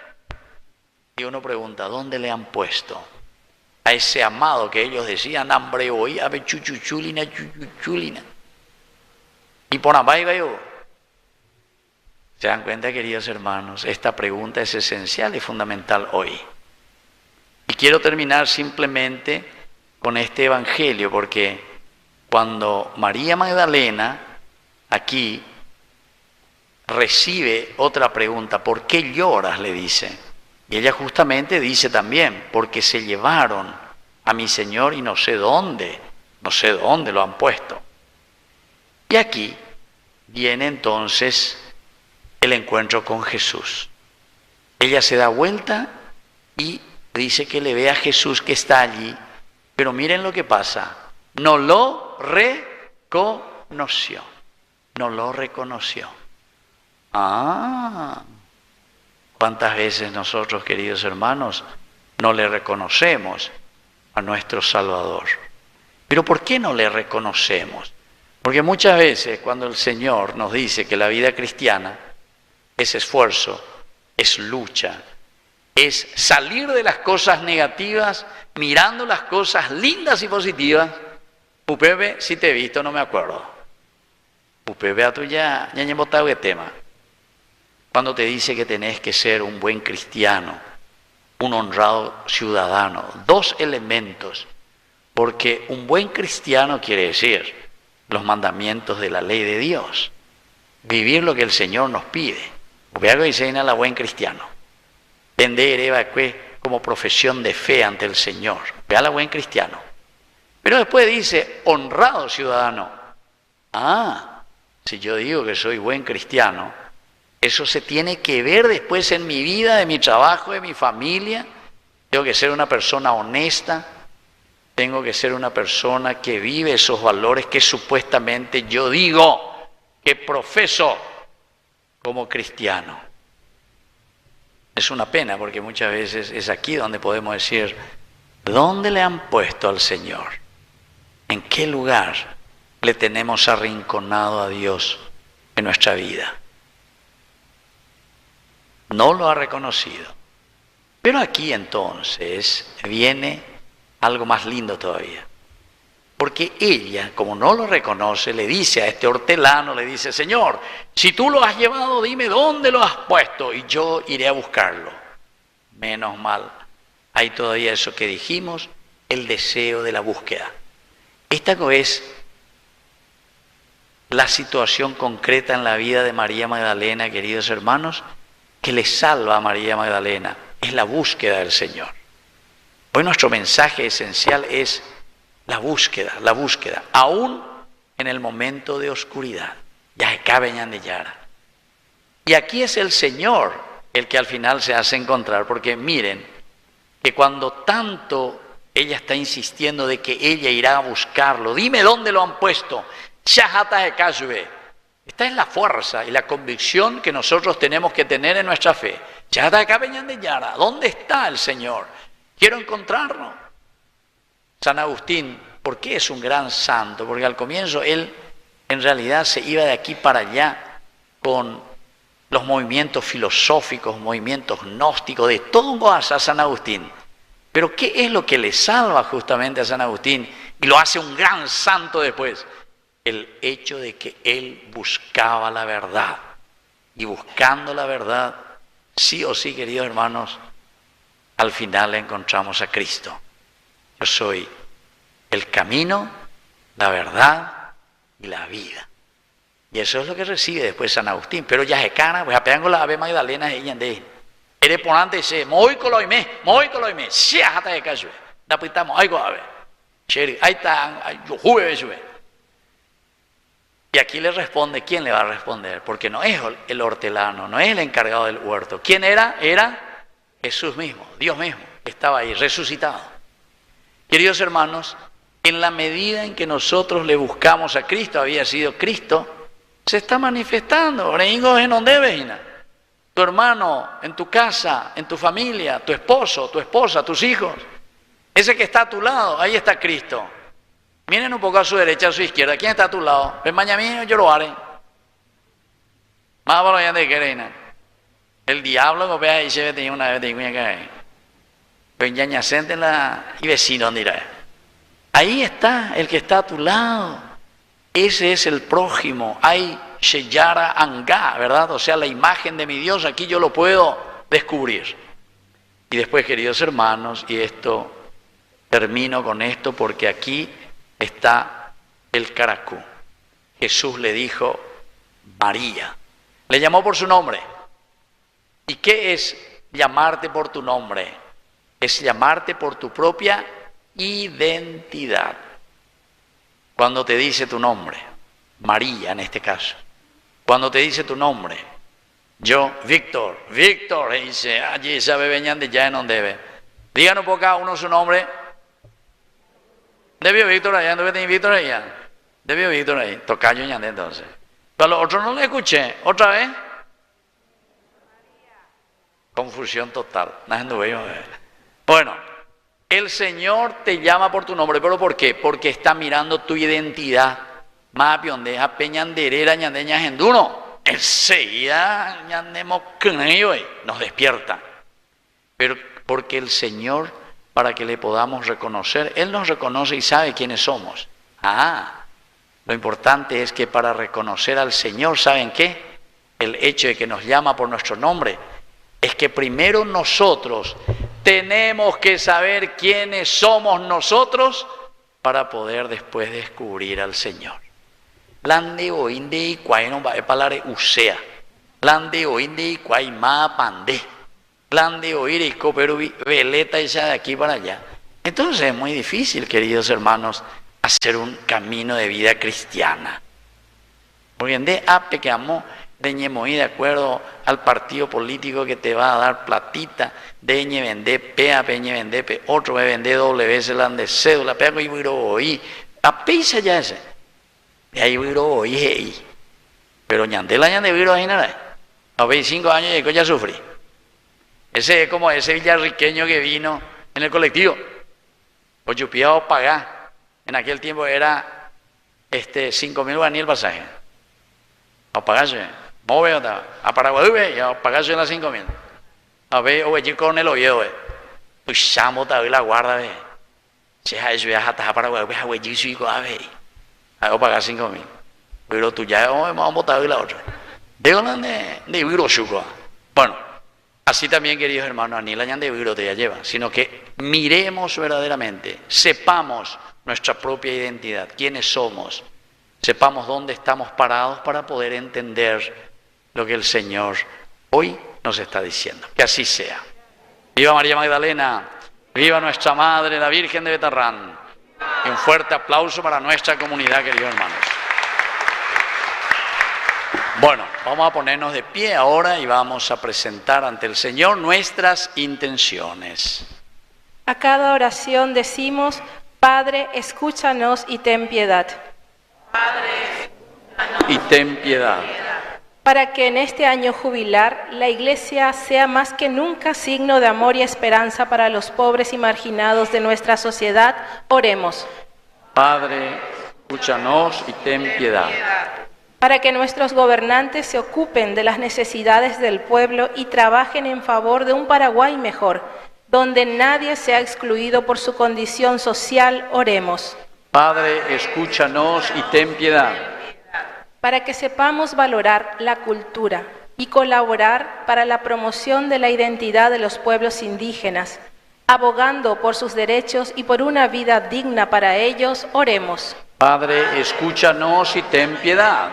Y uno pregunta, ¿dónde le han puesto a ese amado que ellos decían, hambre hoy, a ver, chuchuchulina, chuchuchulina? Y por ahí va yo. ¿Se dan cuenta, queridos hermanos? Esta pregunta es esencial y fundamental hoy. Y quiero terminar simplemente con este evangelio, porque cuando María Magdalena aquí recibe otra pregunta, ¿por qué lloras?, le dice. Y ella justamente dice también, porque se llevaron a mi Señor y no sé dónde lo han puesto. Y aquí viene entonces el encuentro con Jesús. Ella se da vuelta y dice que le ve a Jesús que está allí, pero miren lo que pasa, no lo reconoció, no lo reconoció. ¿Cuántas veces nosotros, queridos hermanos, no le reconocemos a nuestro Salvador? ¿Pero por qué no le reconocemos? Porque muchas veces cuando el Señor nos dice que la vida cristiana es esfuerzo, es lucha, es salir de las cosas negativas mirando las cosas lindas y positivas. Upebe, si te he visto, no me acuerdo. Upebe a tu ya he votado el tema. Cuando te dice que tenés que ser un buen cristiano, un honrado ciudadano, dos elementos, porque un buen cristiano quiere decir los mandamientos de la ley de Dios, vivir lo que el Señor nos pide. Upebe algo dice la buen cristiano. Vender como profesión de fe ante el Señor. Vea la buen cristiano. Pero después dice, honrado ciudadano. Si yo digo que soy buen cristiano, eso se tiene que ver después en mi vida, de mi trabajo, de mi familia. Tengo que ser una persona honesta. Tengo que ser una persona que vive esos valores que supuestamente yo digo que profeso como cristiano. Es una pena porque muchas veces es aquí donde podemos decir, ¿dónde le han puesto al Señor? ¿En qué lugar le tenemos arrinconado a Dios en nuestra vida? No lo ha reconocido. Pero aquí entonces viene algo más lindo todavía. Porque ella, como no lo reconoce, le dice a este hortelano, le dice, Señor, si tú lo has llevado, dime dónde lo has puesto y yo iré a buscarlo. Menos mal, hay todavía eso que dijimos, el deseo de la búsqueda. Esta es la situación concreta en la vida de María Magdalena, queridos hermanos, que le salva a María Magdalena, es la búsqueda del Señor. Hoy nuestro mensaje esencial es la búsqueda, aún en el momento de oscuridad. Ya caben de Yara. Y aquí es el Señor el que al final se hace encontrar, porque miren que cuando tanto ella está insistiendo de que ella irá a buscarlo, dime dónde lo han puesto, Shahata de Kashbe. Esta es la fuerza y la convicción que nosotros tenemos que tener en nuestra fe. Shahata de caben de Yara, ¿dónde está el Señor? Quiero encontrarlo. San Agustín, ¿por qué es un gran santo? Porque al comienzo él en realidad se iba de aquí para allá con los movimientos filosóficos, movimientos gnósticos, de todo un gozo a San Agustín. Pero ¿qué es lo que le salva justamente a San Agustín y lo hace un gran santo después? El hecho de que él buscaba la verdad. Y buscando la verdad, sí o sí, queridos hermanos, al final encontramos a Cristo. Yo soy el camino, la verdad y la vida. Y eso es lo que recibe después San Agustín. Pero ya se cana, pues apean con la Ave Magdalena y ande. Eres ponante y dice, muy coloime, si hasta de caso. Da pitamos, algo a ver. Ahí está, yo juve, y aquí le responde, ¿quién le va a responder? Porque no es el hortelano, no es el encargado del huerto. ¿Quién era? Era Jesús mismo, Dios mismo, que estaba ahí, resucitado. Queridos hermanos, en la medida en que nosotros le buscamos a Cristo, había sido Cristo, se está manifestando. Tu hermano, en tu casa, en tu familia, tu esposo, tu esposa, tus hijos. Ese que está a tu lado, ahí está Cristo. Miren un poco a su derecha, a su izquierda. ¿Quién está a tu lado? ¿El mañana yo lo haré? Más para allá de querena. El diablo que ahí se ve tenía una vez de que peñañacente la y vecino dirá. Ahí está el que está a tu lado. Ese es el prójimo. Hay Sheyara Anga, ¿verdad? O sea, la imagen de mi Dios, aquí yo lo puedo descubrir. Y después, queridos hermanos, y esto termino con esto porque aquí está el caracú. Jesús le dijo María. Le llamó por su nombre. ¿Y qué es llamarte por tu nombre? Es llamarte por tu propia identidad. Cuando te dice tu nombre, María en este caso. Cuando te dice tu nombre, yo, Víctor, dice, allí sabe veñan de ya en donde debe. Díganos por cada uno su nombre. Debió Víctor allá, ¿dónde tiene Víctor allá? Debió Víctor ahí, tocayo ñande entonces. Pero a los otros no le escuché, ¿otra vez? Confusión total. Bueno, el Señor te llama por tu nombre, ¿pero por qué? Porque está mirando tu identidad. Más piondeja peñanderera ñandeña genduno. Enseguida nos despierta. Pero porque el Señor, para que le podamos reconocer, Él nos reconoce y sabe quiénes somos. Lo importante es que para reconocer al Señor, ¿saben qué? El hecho de que nos llama por nuestro nombre es que primero nosotros tenemos que saber quiénes somos nosotros para poder después descubrir al Señor. Lande oinde y cuay no va a palare usea. Lande oinde y cuay ma pande. Lande oír y copero veleta esa de aquí para allá. Entonces es muy difícil, queridos hermanos, hacer un camino de vida cristiana. Porque de ape que amo deñemos de acuerdo al partido político que te va a dar platita, deñe vende pea, peñe vende pe, otro me vende doble veces la de cédula, pego y viro oí, apisa ya ese, de ahí viro oí, pero ñandela ñande viro ahí nada, a 25 años y ya sufrí. Ese es como ese villarriqueño que vino en el colectivo, o chupiado pagar, en aquel tiempo era 5.000 guaraníes el pasaje, a pagarse. A Paraguay, y a pagarse las 5.000. A ver, o allí con el oído, pues ya mota la guarda, si es eso, ya está Paraguay, pues allí sí, a ver, a pagar 5.000. Pero tú ya vamos a botar la otra. De dónde de viro chuco. Bueno, así también, queridos hermanos, ni la ñan de viro te ya lleva, sino que miremos verdaderamente, sepamos nuestra propia identidad, quiénes somos, sepamos dónde estamos parados para poder entender lo que el Señor hoy nos está diciendo. Que así sea. Viva María Magdalena, viva nuestra Madre, la Virgen de Betarrán. Y un fuerte aplauso para nuestra comunidad, queridos hermanos. Bueno, vamos a ponernos de pie ahora y vamos a presentar ante el Señor nuestras intenciones. A cada oración decimos, Padre, escúchanos y ten piedad. Padre, escúchanos y ten piedad. Para que en este año jubilar la Iglesia sea más que nunca signo de amor y esperanza para los pobres y marginados de nuestra sociedad, oremos. Padre, escúchanos y ten piedad. Para que nuestros gobernantes se ocupen de las necesidades del pueblo y trabajen en favor de un Paraguay mejor, donde nadie sea excluido por su condición social, oremos. Padre, escúchanos y ten piedad. Para que sepamos valorar la cultura y colaborar para la promoción de la identidad de los pueblos indígenas, abogando por sus derechos y por una vida digna para ellos, oremos. Padre, escúchanos y ten piedad.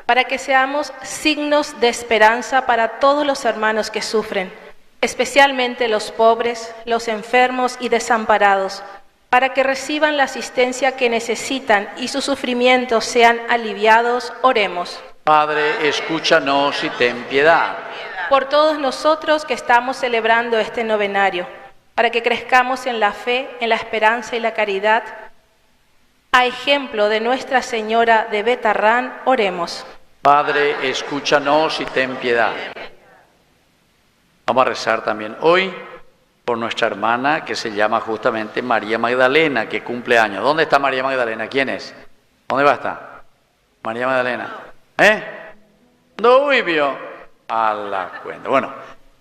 Para que seamos signos de esperanza para todos los hermanos que sufren, especialmente los pobres, los enfermos y desamparados, para que reciban la asistencia que necesitan y sus sufrimientos sean aliviados, oremos. Padre, escúchanos y ten piedad. Por todos nosotros que estamos celebrando este novenario, para que crezcamos en la fe, en la esperanza y la caridad, a ejemplo de Nuestra Señora de Betarrán, oremos. Padre, escúchanos y ten piedad. Vamos a rezar también hoy por nuestra hermana que se llama justamente María Magdalena, que cumple años. ¿Dónde está María Magdalena? ¿Quién es? ¿Dónde va a estar? María Magdalena. ¿Dónde vivió? A la cuenta. Bueno,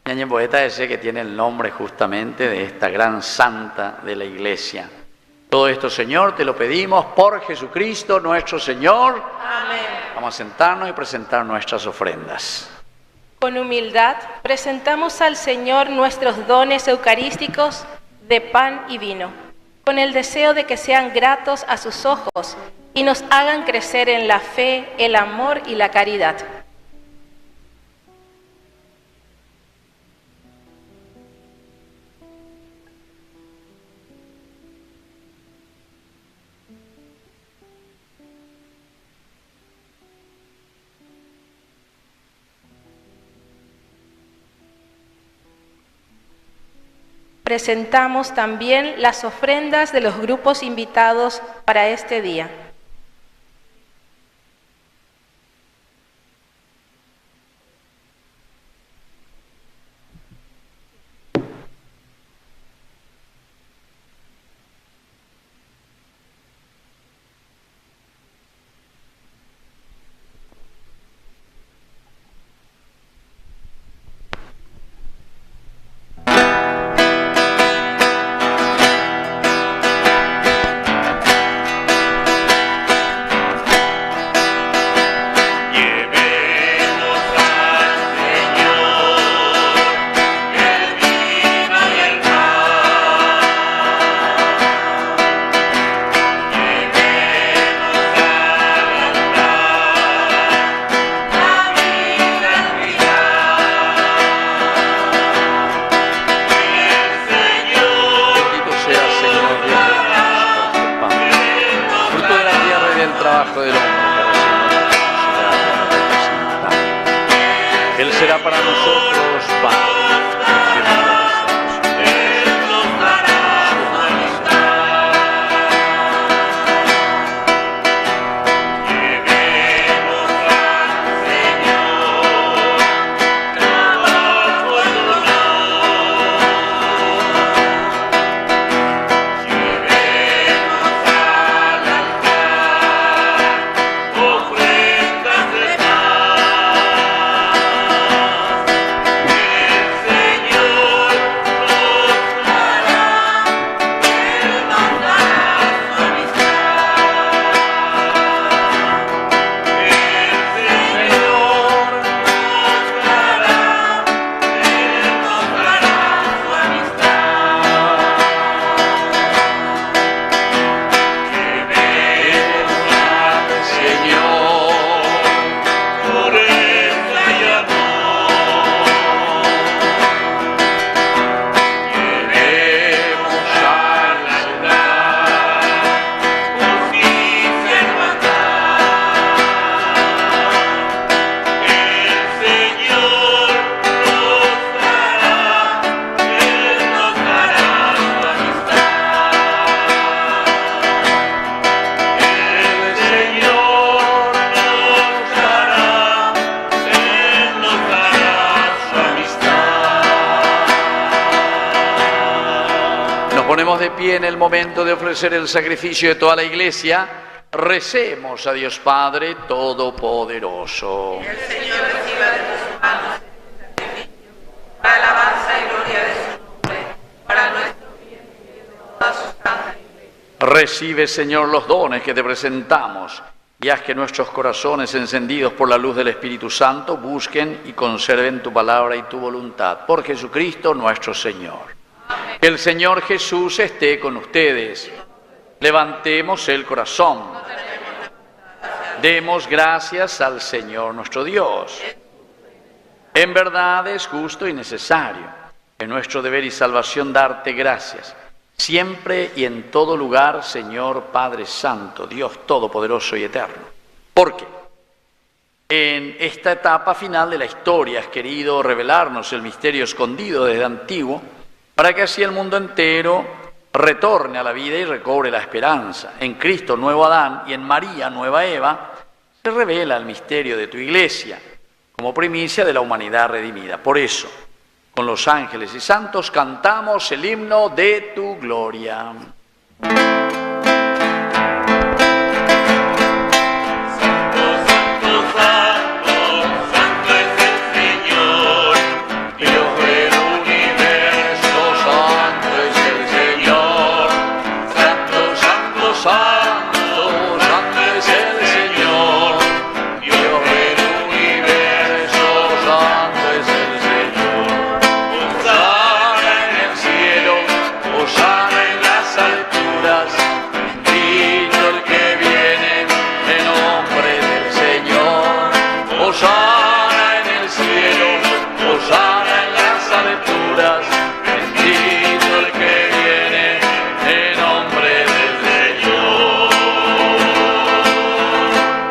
Ñañe Poeta ese que tiene el nombre justamente de esta gran santa de la Iglesia. Todo esto, Señor, te lo pedimos por Jesucristo nuestro Señor. Amén. Vamos a sentarnos y presentar nuestras ofrendas. Con humildad presentamos al Señor nuestros dones eucarísticos de pan y vino, con el deseo de que sean gratos a sus ojos y nos hagan crecer en la fe, el amor y la caridad. Presentamos también las ofrendas de los grupos invitados para este día. De pie en el momento de ofrecer el sacrificio de toda la Iglesia, recemos a Dios Padre Todopoderoso. El Señor reciba de tus manos el sacrificio, para alabanza y gloria de su nombre, para nuestro bien y de toda su santa Iglesia. Recibe, Señor, los dones que te presentamos y haz que nuestros corazones encendidos por la luz del Espíritu Santo busquen y conserven tu palabra y tu voluntad. Por Jesucristo nuestro Señor. Amén. Que el Señor Jesús esté con ustedes. Levantemos el corazón. Demos gracias al Señor nuestro Dios. En verdad es justo y necesario, es nuestro deber y salvación darte gracias, siempre y en todo lugar, Señor Padre Santo, Dios Todopoderoso y Eterno. Porque en esta etapa final de la historia has querido revelarnos el misterio escondido desde antiguo, para que así el mundo entero retorne a la vida y recobre la esperanza. En Cristo, nuevo Adán, y en María, nueva Eva, se revela el misterio de tu Iglesia, como primicia de la humanidad redimida. Por eso, con los ángeles y santos cantamos el himno de tu gloria.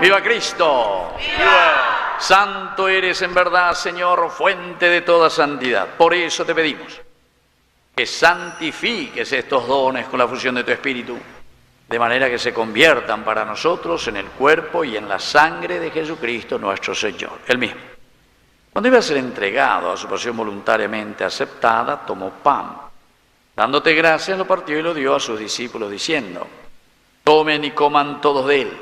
¡Viva Cristo! ¡Viva! Santo eres en verdad, Señor, fuente de toda santidad. Por eso te pedimos que santifiques estos dones con la fusión de tu Espíritu, de manera que se conviertan para nosotros en el cuerpo y en la sangre de Jesucristo nuestro Señor, el mismo. Cuando iba a ser entregado a su pasión voluntariamente aceptada, tomó pan. Dándote gracias, lo partió y lo dio a sus discípulos, diciendo: tomen y coman todos de él,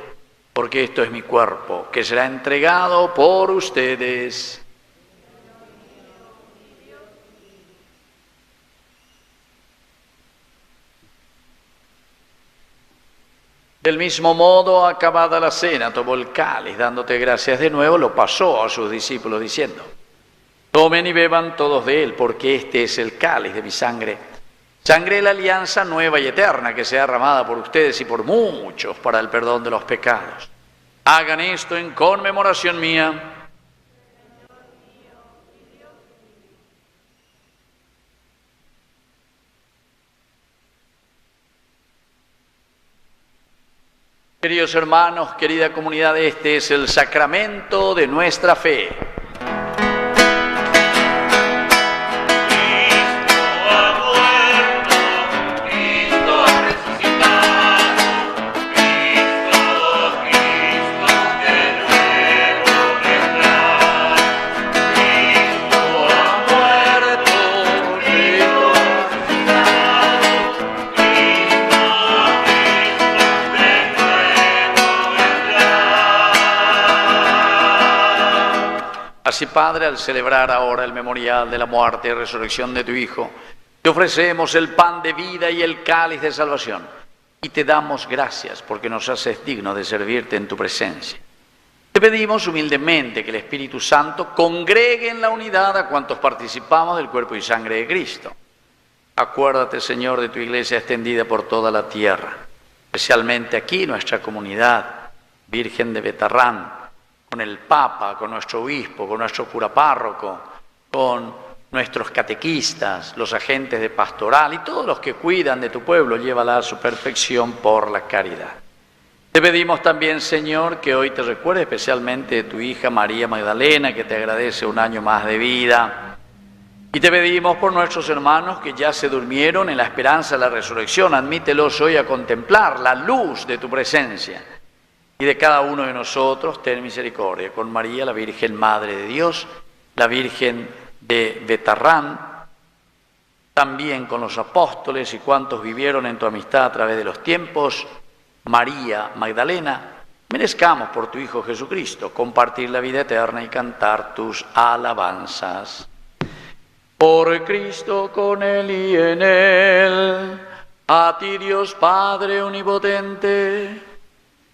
porque esto es mi cuerpo, que será entregado por ustedes. Del mismo modo, acabada la cena, tomó el cáliz, dándote gracias de nuevo, lo pasó a sus discípulos, diciendo: tomen y beban todos de él, porque este es el cáliz de mi sangre, sangre de la alianza nueva y eterna, que sea derramada por ustedes y por muchos para el perdón de los pecados. Hagan esto en conmemoración mía. Queridos hermanos, querida comunidad, este es el sacramento de nuestra fe. Así, Padre, al celebrar ahora el memorial de la muerte y resurrección de tu Hijo, te ofrecemos el pan de vida y el cáliz de salvación, y te damos gracias porque nos haces dignos de servirte en tu presencia. Te pedimos humildemente que el Espíritu Santo congregue en la unidad a cuantos participamos del cuerpo y sangre de Cristo. Acuérdate, Señor, de tu Iglesia extendida por toda la tierra, especialmente aquí nuestra comunidad, Virgen de Betarrán, con el Papa, con nuestro obispo, con nuestro cura párroco, con nuestros catequistas, los agentes de pastoral y todos los que cuidan de tu pueblo, llévala a su perfección por la caridad. Te pedimos también, Señor, que hoy te recuerdes especialmente de tu hija María Magdalena, que te agradece un año más de vida. Y te pedimos por nuestros hermanos que ya se durmieron en la esperanza de la resurrección, admítelos hoy a contemplar la luz de tu presencia. Y de cada uno de nosotros, ten misericordia. Con María, la Virgen Madre de Dios, la Virgen de Betarrán, también con los apóstoles y cuantos vivieron en tu amistad a través de los tiempos, María Magdalena, merezcamos por tu Hijo Jesucristo compartir la vida eterna y cantar tus alabanzas. Por Cristo, con Él y en Él, a ti Dios Padre omnipotente,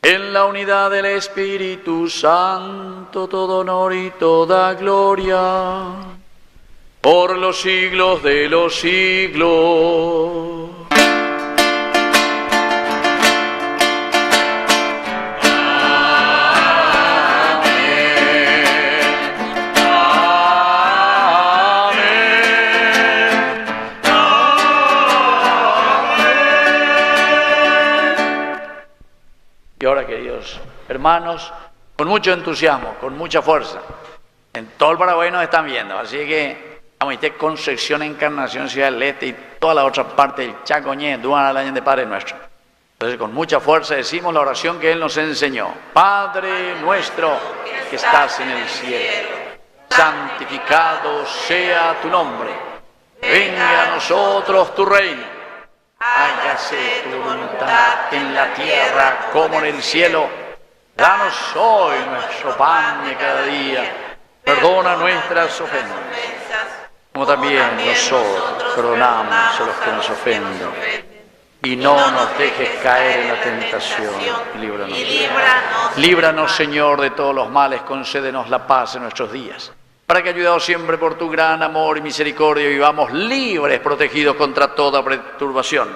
en la unidad del Espíritu Santo, todo honor y toda gloria por los siglos de los siglos. Y ahora, queridos hermanos, con mucho entusiasmo, con mucha fuerza, en todo el Paraguay nos están viendo, así que vamos a ir con Concepción, Encarnación, Ciudad del Este y toda la otra parte del Chaco, Ñe, Duana, Alaña de Padre Nuestro. Entonces, con mucha fuerza decimos la oración que Él nos enseñó. Padre nuestro que estás en el cielo, santificado sea tu nombre. Venga a nosotros tu reino. Hágase tu voluntad en la tierra como en el cielo. Danos hoy nuestro pan de cada día. Perdona nuestras ofensas, como también nosotros perdonamos a los que nos ofenden. Y no nos dejes caer en la tentación. Líbranos. Líbranos, Señor, de todos los males. Concédenos la paz en nuestros días, para que, ayudados siempre por tu gran amor y misericordia, vivamos libres, protegidos contra toda perturbación,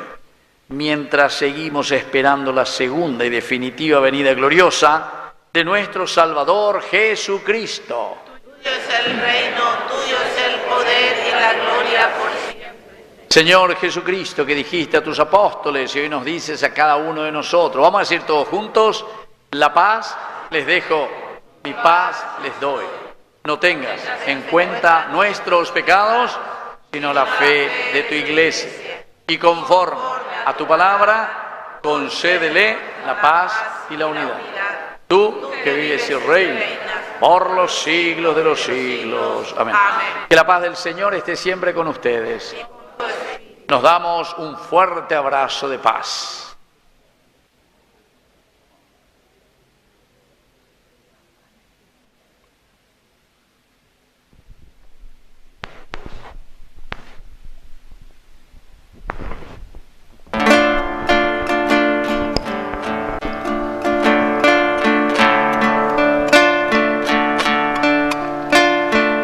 mientras seguimos esperando la segunda y definitiva venida gloriosa de nuestro Salvador Jesucristo. Tuyo es el reino, tuyo es el poder y la gloria por siempre. Señor Jesucristo, que dijiste a tus apóstoles y hoy nos dices a cada uno de nosotros, vamos a decir todos juntos: la paz les dejo, mi paz les doy. No tengas en cuenta nuestros pecados, sino la fe de tu iglesia. Y conforme a tu palabra, concédele la paz y la unidad. Tú que vives y reinas por los siglos de los siglos. Amén. Que la paz del Señor esté siempre con ustedes. Nos damos un fuerte abrazo de paz.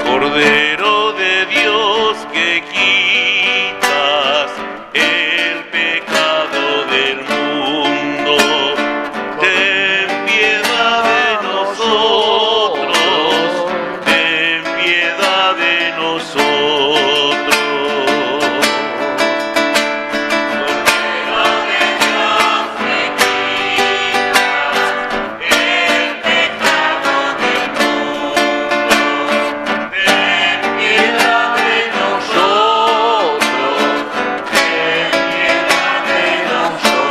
Cordero de Dios que quitas el pecado del mundo, ten piedad de nosotros, ten piedad de nosotros. Cordero de Dios que quitas el pecado del mundo, ten piedad de nosotros, ten piedad de nosotros.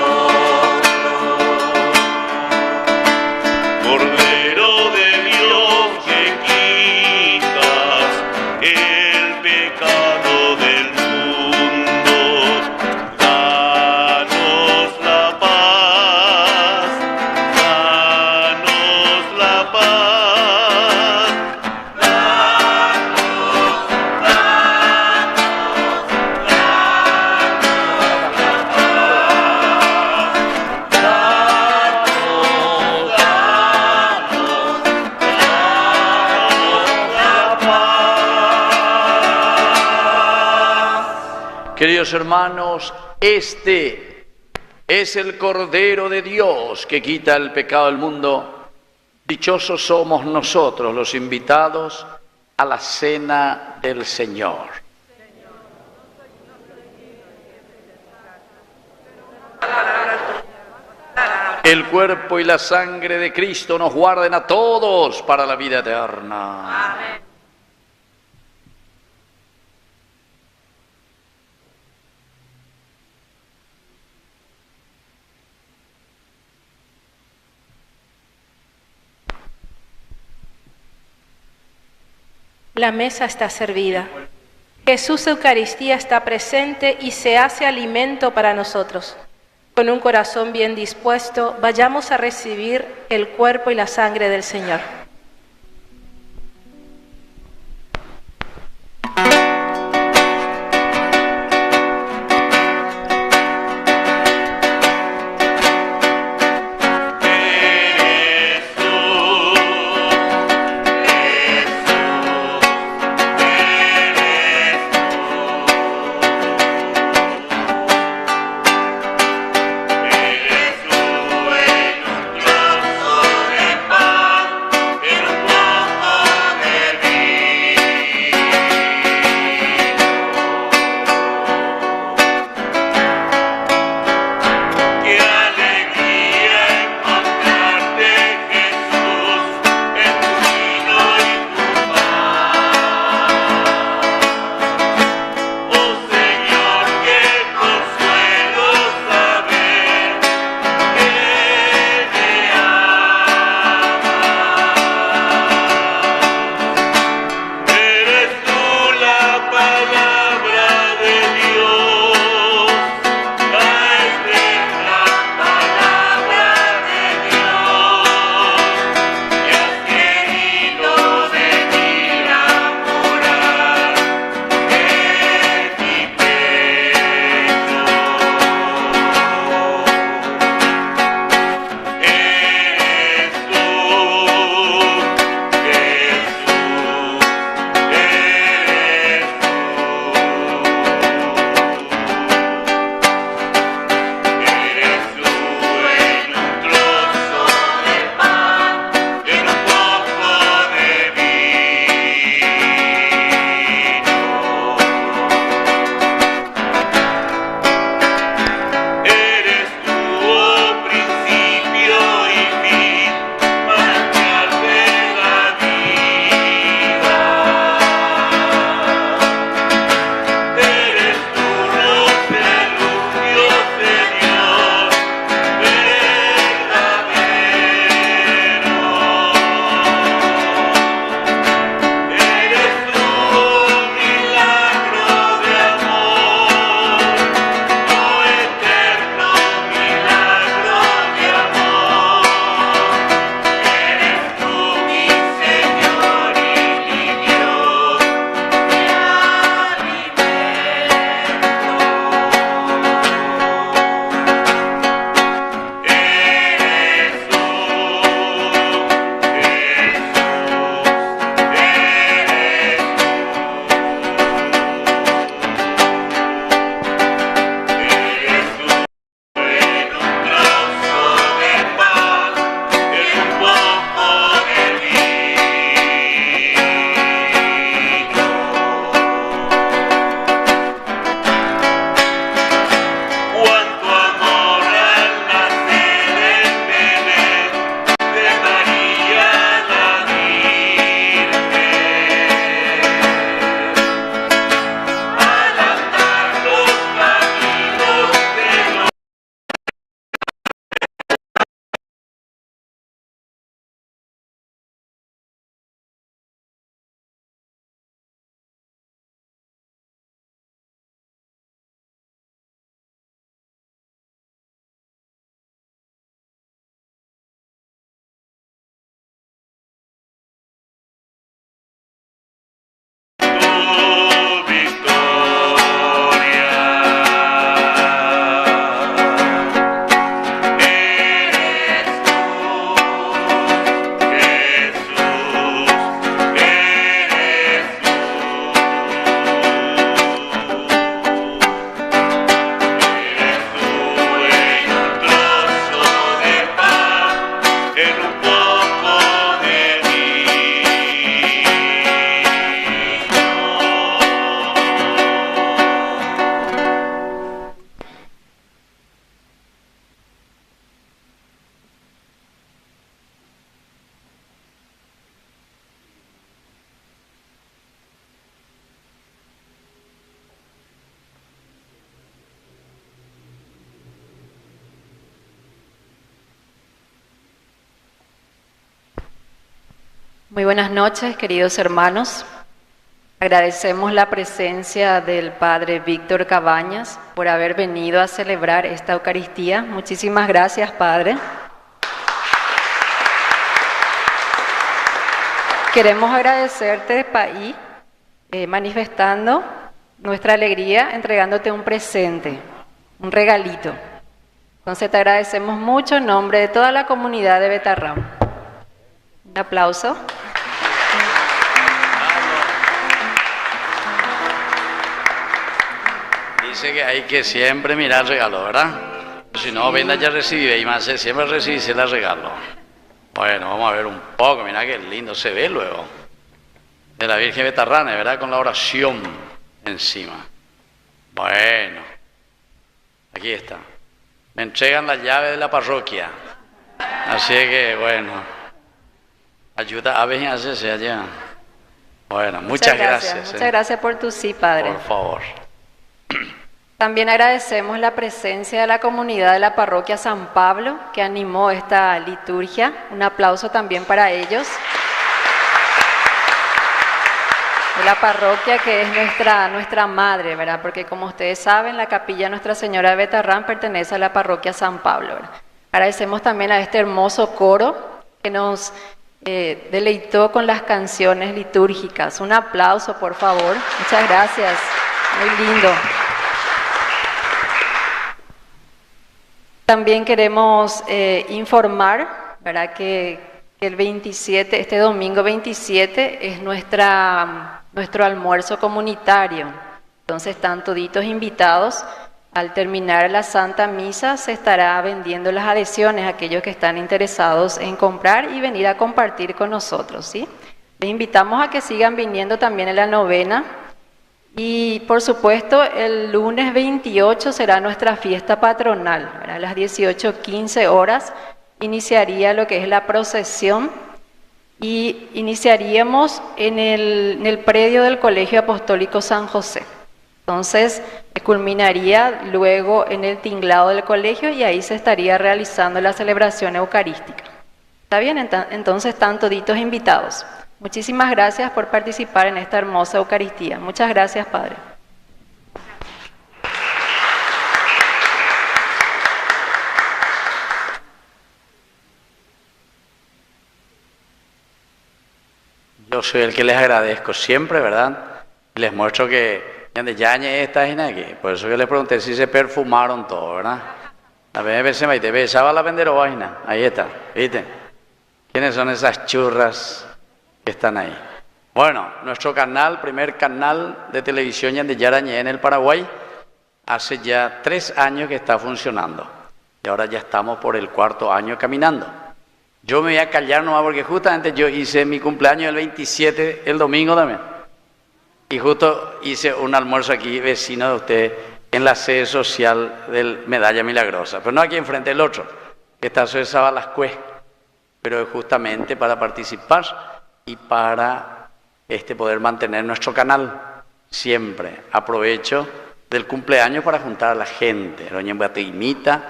Cordero de Dios que quitas el pecado del mundo, danos la paz, danos la paz, Queridos hermanos, este es el Cordero de Dios que quita el pecado del mundo. Dichosos somos nosotros los invitados a la cena del Señor. El cuerpo y la sangre de Cristo nos guarden a todos para la vida eterna. Amén. La mesa está servida. Jesús Eucaristía está presente y se hace alimento para nosotros. Con un corazón bien dispuesto, vayamos a recibir el cuerpo y la sangre del Señor. Eres tú, Jesús, eres Muy buenas noches, queridos hermanos. Agradecemos la presencia del Padre Víctor Cabañas por haber venido a celebrar esta Eucaristía. Muchísimas gracias, Padre. Queremos agradecerte, Paí, manifestando nuestra alegría, entregándote un presente, un regalito. Entonces te agradecemos mucho en nombre de toda la comunidad de Betarrán. Un aplauso. Dice que hay que siempre mirar el regalo, ¿verdad? Si no, venda ya recibe y más siempre recibirse el regalo. Bueno, vamos a ver un poco, mira qué lindo se ve luego. De la Virgen Betarrana, ¿verdad? Con la oración encima. Bueno, aquí está. Me entregan la llave de la parroquia. Así que, bueno, ayuda a ver hacerse allá. Bueno, muchas gracias. Muchas gracias por tu sí, Padre. Por favor. También agradecemos la presencia de la comunidad de la parroquia San Pablo, que animó esta liturgia. Un aplauso también para ellos. De la parroquia que es nuestra madre, ¿verdad? Porque como ustedes saben, la capilla Nuestra Señora de Betarrán pertenece a la parroquia San Pablo, ¿verdad? Agradecemos también a este hermoso coro que nos deleitó con las canciones litúrgicas. Un aplauso, por favor. Muchas gracias. Muy lindo. También queremos informar, ¿verdad? Que el 27, este domingo 27, es nuestro almuerzo comunitario. Entonces están toditos invitados. Al terminar la Santa Misa se estará vendiendo las adhesiones a aquellos que están interesados en comprar y venir a compartir con nosotros, ¿sí? Les invitamos a que sigan viniendo también en la novena. Y por supuesto, el lunes 28 será nuestra fiesta patronal. A las 18:15 horas iniciaría lo que es la procesión y iniciaríamos en el predio del Colegio Apostólico San José. Entonces, culminaría luego en el tinglado del colegio y ahí se estaría realizando la celebración eucarística. ¿Está bien? Entonces están toditos invitados. Muchísimas gracias por participar en esta hermosa Eucaristía. Muchas gracias, Padre. Yo soy el que les agradezco siempre, ¿verdad? Les muestro que ya está aquí. Por eso que les pregunté si se perfumaron todo, ¿verdad? A ver, se me besaba la venderovaina. Ahí está, ¿viste? ¿Quiénes son esas churras que están ahí? Bueno, nuestro canal, primer canal de televisión de Yarañé en el Paraguay, hace ya 3 años que está funcionando. Y ahora ya estamos por el 4º año caminando. Yo me voy a callar nomás porque justamente yo hice mi cumpleaños el 27, el domingo también. Y justo hice un almuerzo aquí, vecino de usted, en la sede social del Medalla Milagrosa. Pero no aquí enfrente, el otro, que está sobre Sabalascue. Pero justamente para participar y para poder mantener nuestro canal. Siempre aprovecho del cumpleaños para juntar a la gente. Doña Bateimita,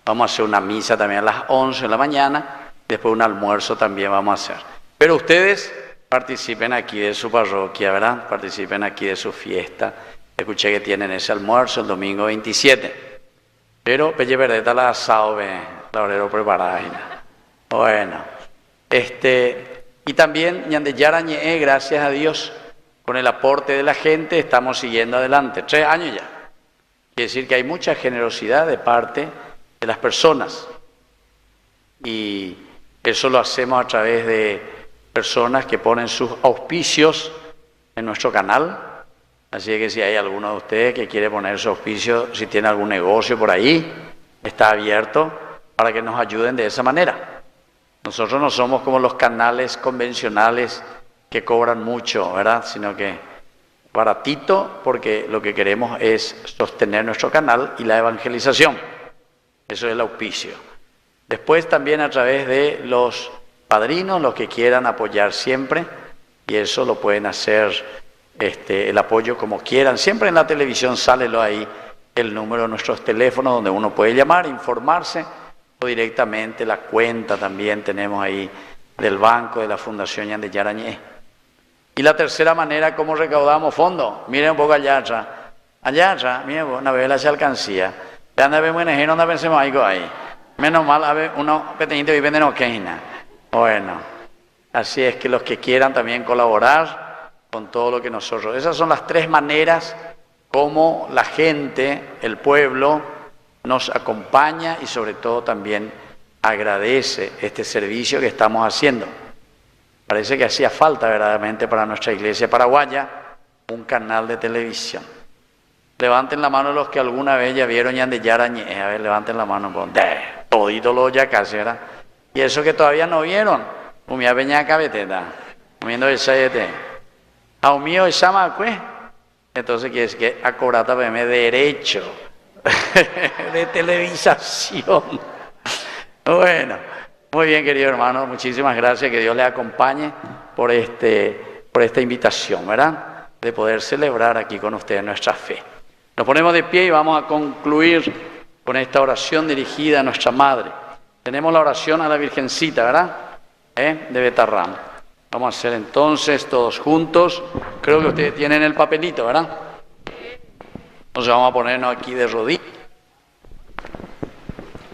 vamos a hacer una misa también a las 11 de la mañana, después un almuerzo también vamos a hacer. Pero ustedes participen aquí de su parroquia, ¿verdad? Participen aquí de su fiesta. Escuché que tienen ese almuerzo el domingo 27. Pero pelle verdeta la asado, la horero preparada. Bueno, y también Ñande Yarañé, gracias a Dios, con el aporte de la gente, estamos siguiendo adelante. 3 años ya. Quiere decir que hay mucha generosidad de parte de las personas. Y eso lo hacemos a través de personas que ponen sus auspicios en nuestro canal. Así que si hay alguno de ustedes que quiere poner su auspicio, si tiene algún negocio por ahí, está abierto para que nos ayuden de esa manera. Nosotros no somos como los canales convencionales que cobran mucho, ¿verdad? Sino que baratito, porque lo que queremos es sostener nuestro canal y la evangelización. Eso es el auspicio. Después también a través de los padrinos, los que quieran apoyar siempre, y eso lo pueden hacer, el apoyo como quieran. Siempre en la televisión sale ahí el número de nuestros teléfonos donde uno puede llamar, informarse, o directamente la cuenta también tenemos ahí del banco de la Fundación Ñan de Yarañé. Y la tercera manera, ¿cómo recaudamos fondos? Miren un poco allá atrás. Allá atrás, miren, una vez la alcancía. Ya anda bien buena, no pensemos algo ahí. Menos mal, a ver, uno pequeñito vive de Noqueina. Bueno, así es que los que quieran también colaborar con todo lo que nosotros... Esas son las tres maneras como la gente, el pueblo, nos acompaña y sobre todo también agradece este servicio que estamos haciendo. Parece que hacía falta verdaderamente para nuestra iglesia paraguaya un canal de televisión. Levanten la mano los que alguna vez ya vieron Ñan de Yarañé. A ver, levanten la mano. Todito lo ya casi, ¿verdad? Y eso que todavía no vieron. Umia peña cabeteta. Comiendo el sayete. A un mío es pues. Entonces quiere decir que a cobrata me derecho de televisación. Bueno, muy bien, querido hermano, muchísimas gracias, que Dios le acompañe por esta invitación, ¿verdad? De poder celebrar aquí con ustedes nuestra fe. Nos ponemos de pie y vamos a concluir con esta oración dirigida a nuestra Madre. Tenemos la oración a la Virgencita, ¿verdad? De Betarrán. Vamos a hacer entonces todos juntos. Creo que ustedes tienen el papelito, ¿verdad? Entonces vamos a ponernos aquí de rodillas.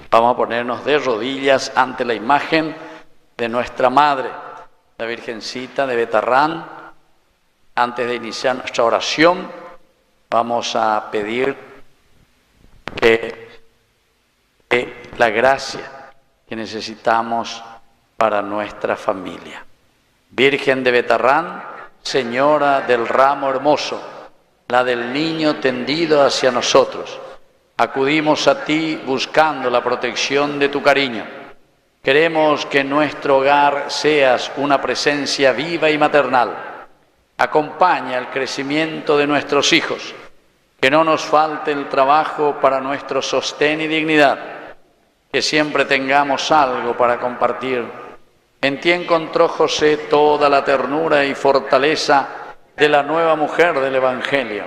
Vamos a ponernos de rodillas ante la imagen de nuestra Madre, la Virgencita de Betarrán. Antes de iniciar nuestra oración, vamos a pedir que la gracia que necesitamos para nuestra familia. Virgen de Betarrán, Señora del ramo hermoso, la del niño tendido hacia nosotros, acudimos a ti buscando la protección de tu cariño. Queremos que en nuestro hogar seas una presencia viva y maternal. Acompaña el crecimiento de nuestros hijos, que no nos falte el trabajo para nuestro sostén y dignidad, que siempre tengamos algo para compartir. En ti encontró José toda la ternura y fortaleza de la nueva mujer del Evangelio.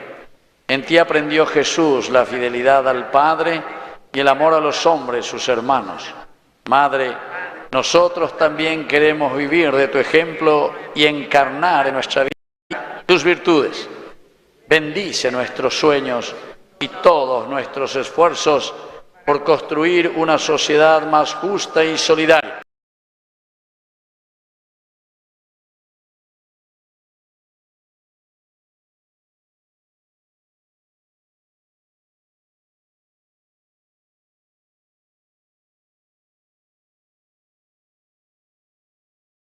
En ti aprendió Jesús la fidelidad al Padre y el amor a los hombres, sus hermanos. Madre, nosotros también queremos vivir de tu ejemplo y encarnar en nuestra vida tus virtudes. Bendice nuestros sueños y todos nuestros esfuerzos por construir una sociedad más justa y solidaria.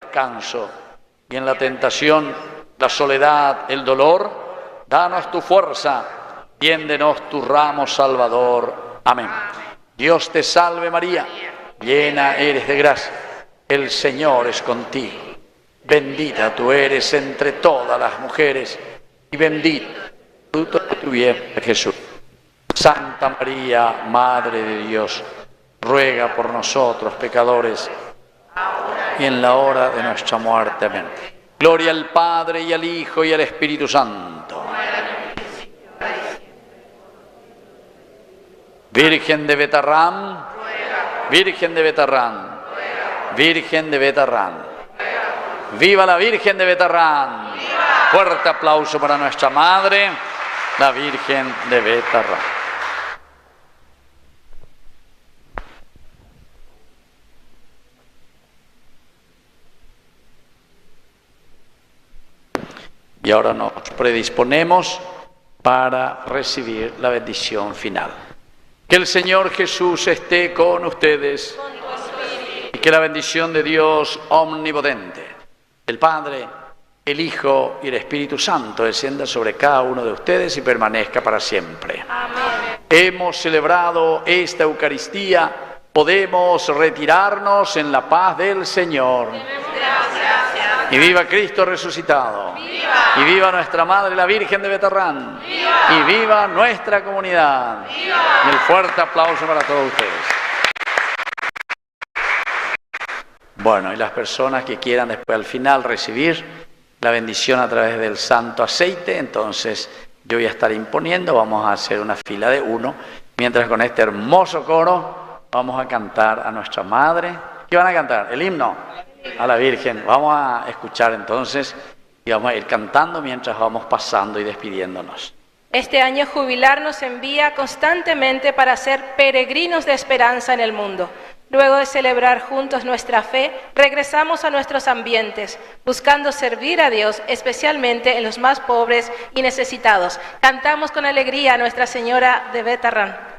Descanso y en la tentación, la soledad, el dolor, danos tu fuerza, tiéndenos tu ramo salvador. Amén. Dios te salve María, llena eres de gracia, el Señor es contigo. Bendita tú eres entre todas las mujeres y bendito el fruto de tu vientre Jesús. Santa María, Madre de Dios, ruega por nosotros pecadores, y en la hora de nuestra muerte. Amén. Gloria al Padre y al Hijo y al Espíritu Santo. Virgen de Betarrán, Virgen de Betarrán, Virgen de Betarrán. ¡Viva la Virgen de Betarrán! Fuerte aplauso para nuestra Madre, la Virgen de Betarrán. Y ahora nos predisponemos para recibir la bendición final. Que el Señor Jesús esté con ustedes y que la bendición de Dios omnipotente, el Padre, el Hijo y el Espíritu Santo descienda sobre cada uno de ustedes y permanezca para siempre. Amén. Hemos celebrado esta Eucaristía, podemos retirarnos en la paz del Señor. Y viva Cristo resucitado. ¡Viva! Y viva nuestra Madre, la Virgen de Betarrán. ¡Viva! Y viva nuestra comunidad. ¡Viva! Y el fuerte aplauso para todos ustedes. Bueno, y las personas que quieran después al final recibir la bendición a través del santo aceite, entonces yo voy a estar imponiendo, vamos a hacer una fila de 1, mientras con este hermoso coro vamos a cantar a nuestra Madre. ¿Qué van a cantar? ¿El himno? A la Virgen. Vamos a escuchar entonces y vamos a ir cantando mientras vamos pasando y despidiéndonos. Este año jubilar nos envía constantemente para ser peregrinos de esperanza en el mundo. Luego de celebrar juntos nuestra fe, regresamos a nuestros ambientes, buscando servir a Dios, especialmente en los más pobres y necesitados. Cantamos con alegría a Nuestra Señora de Betarrán.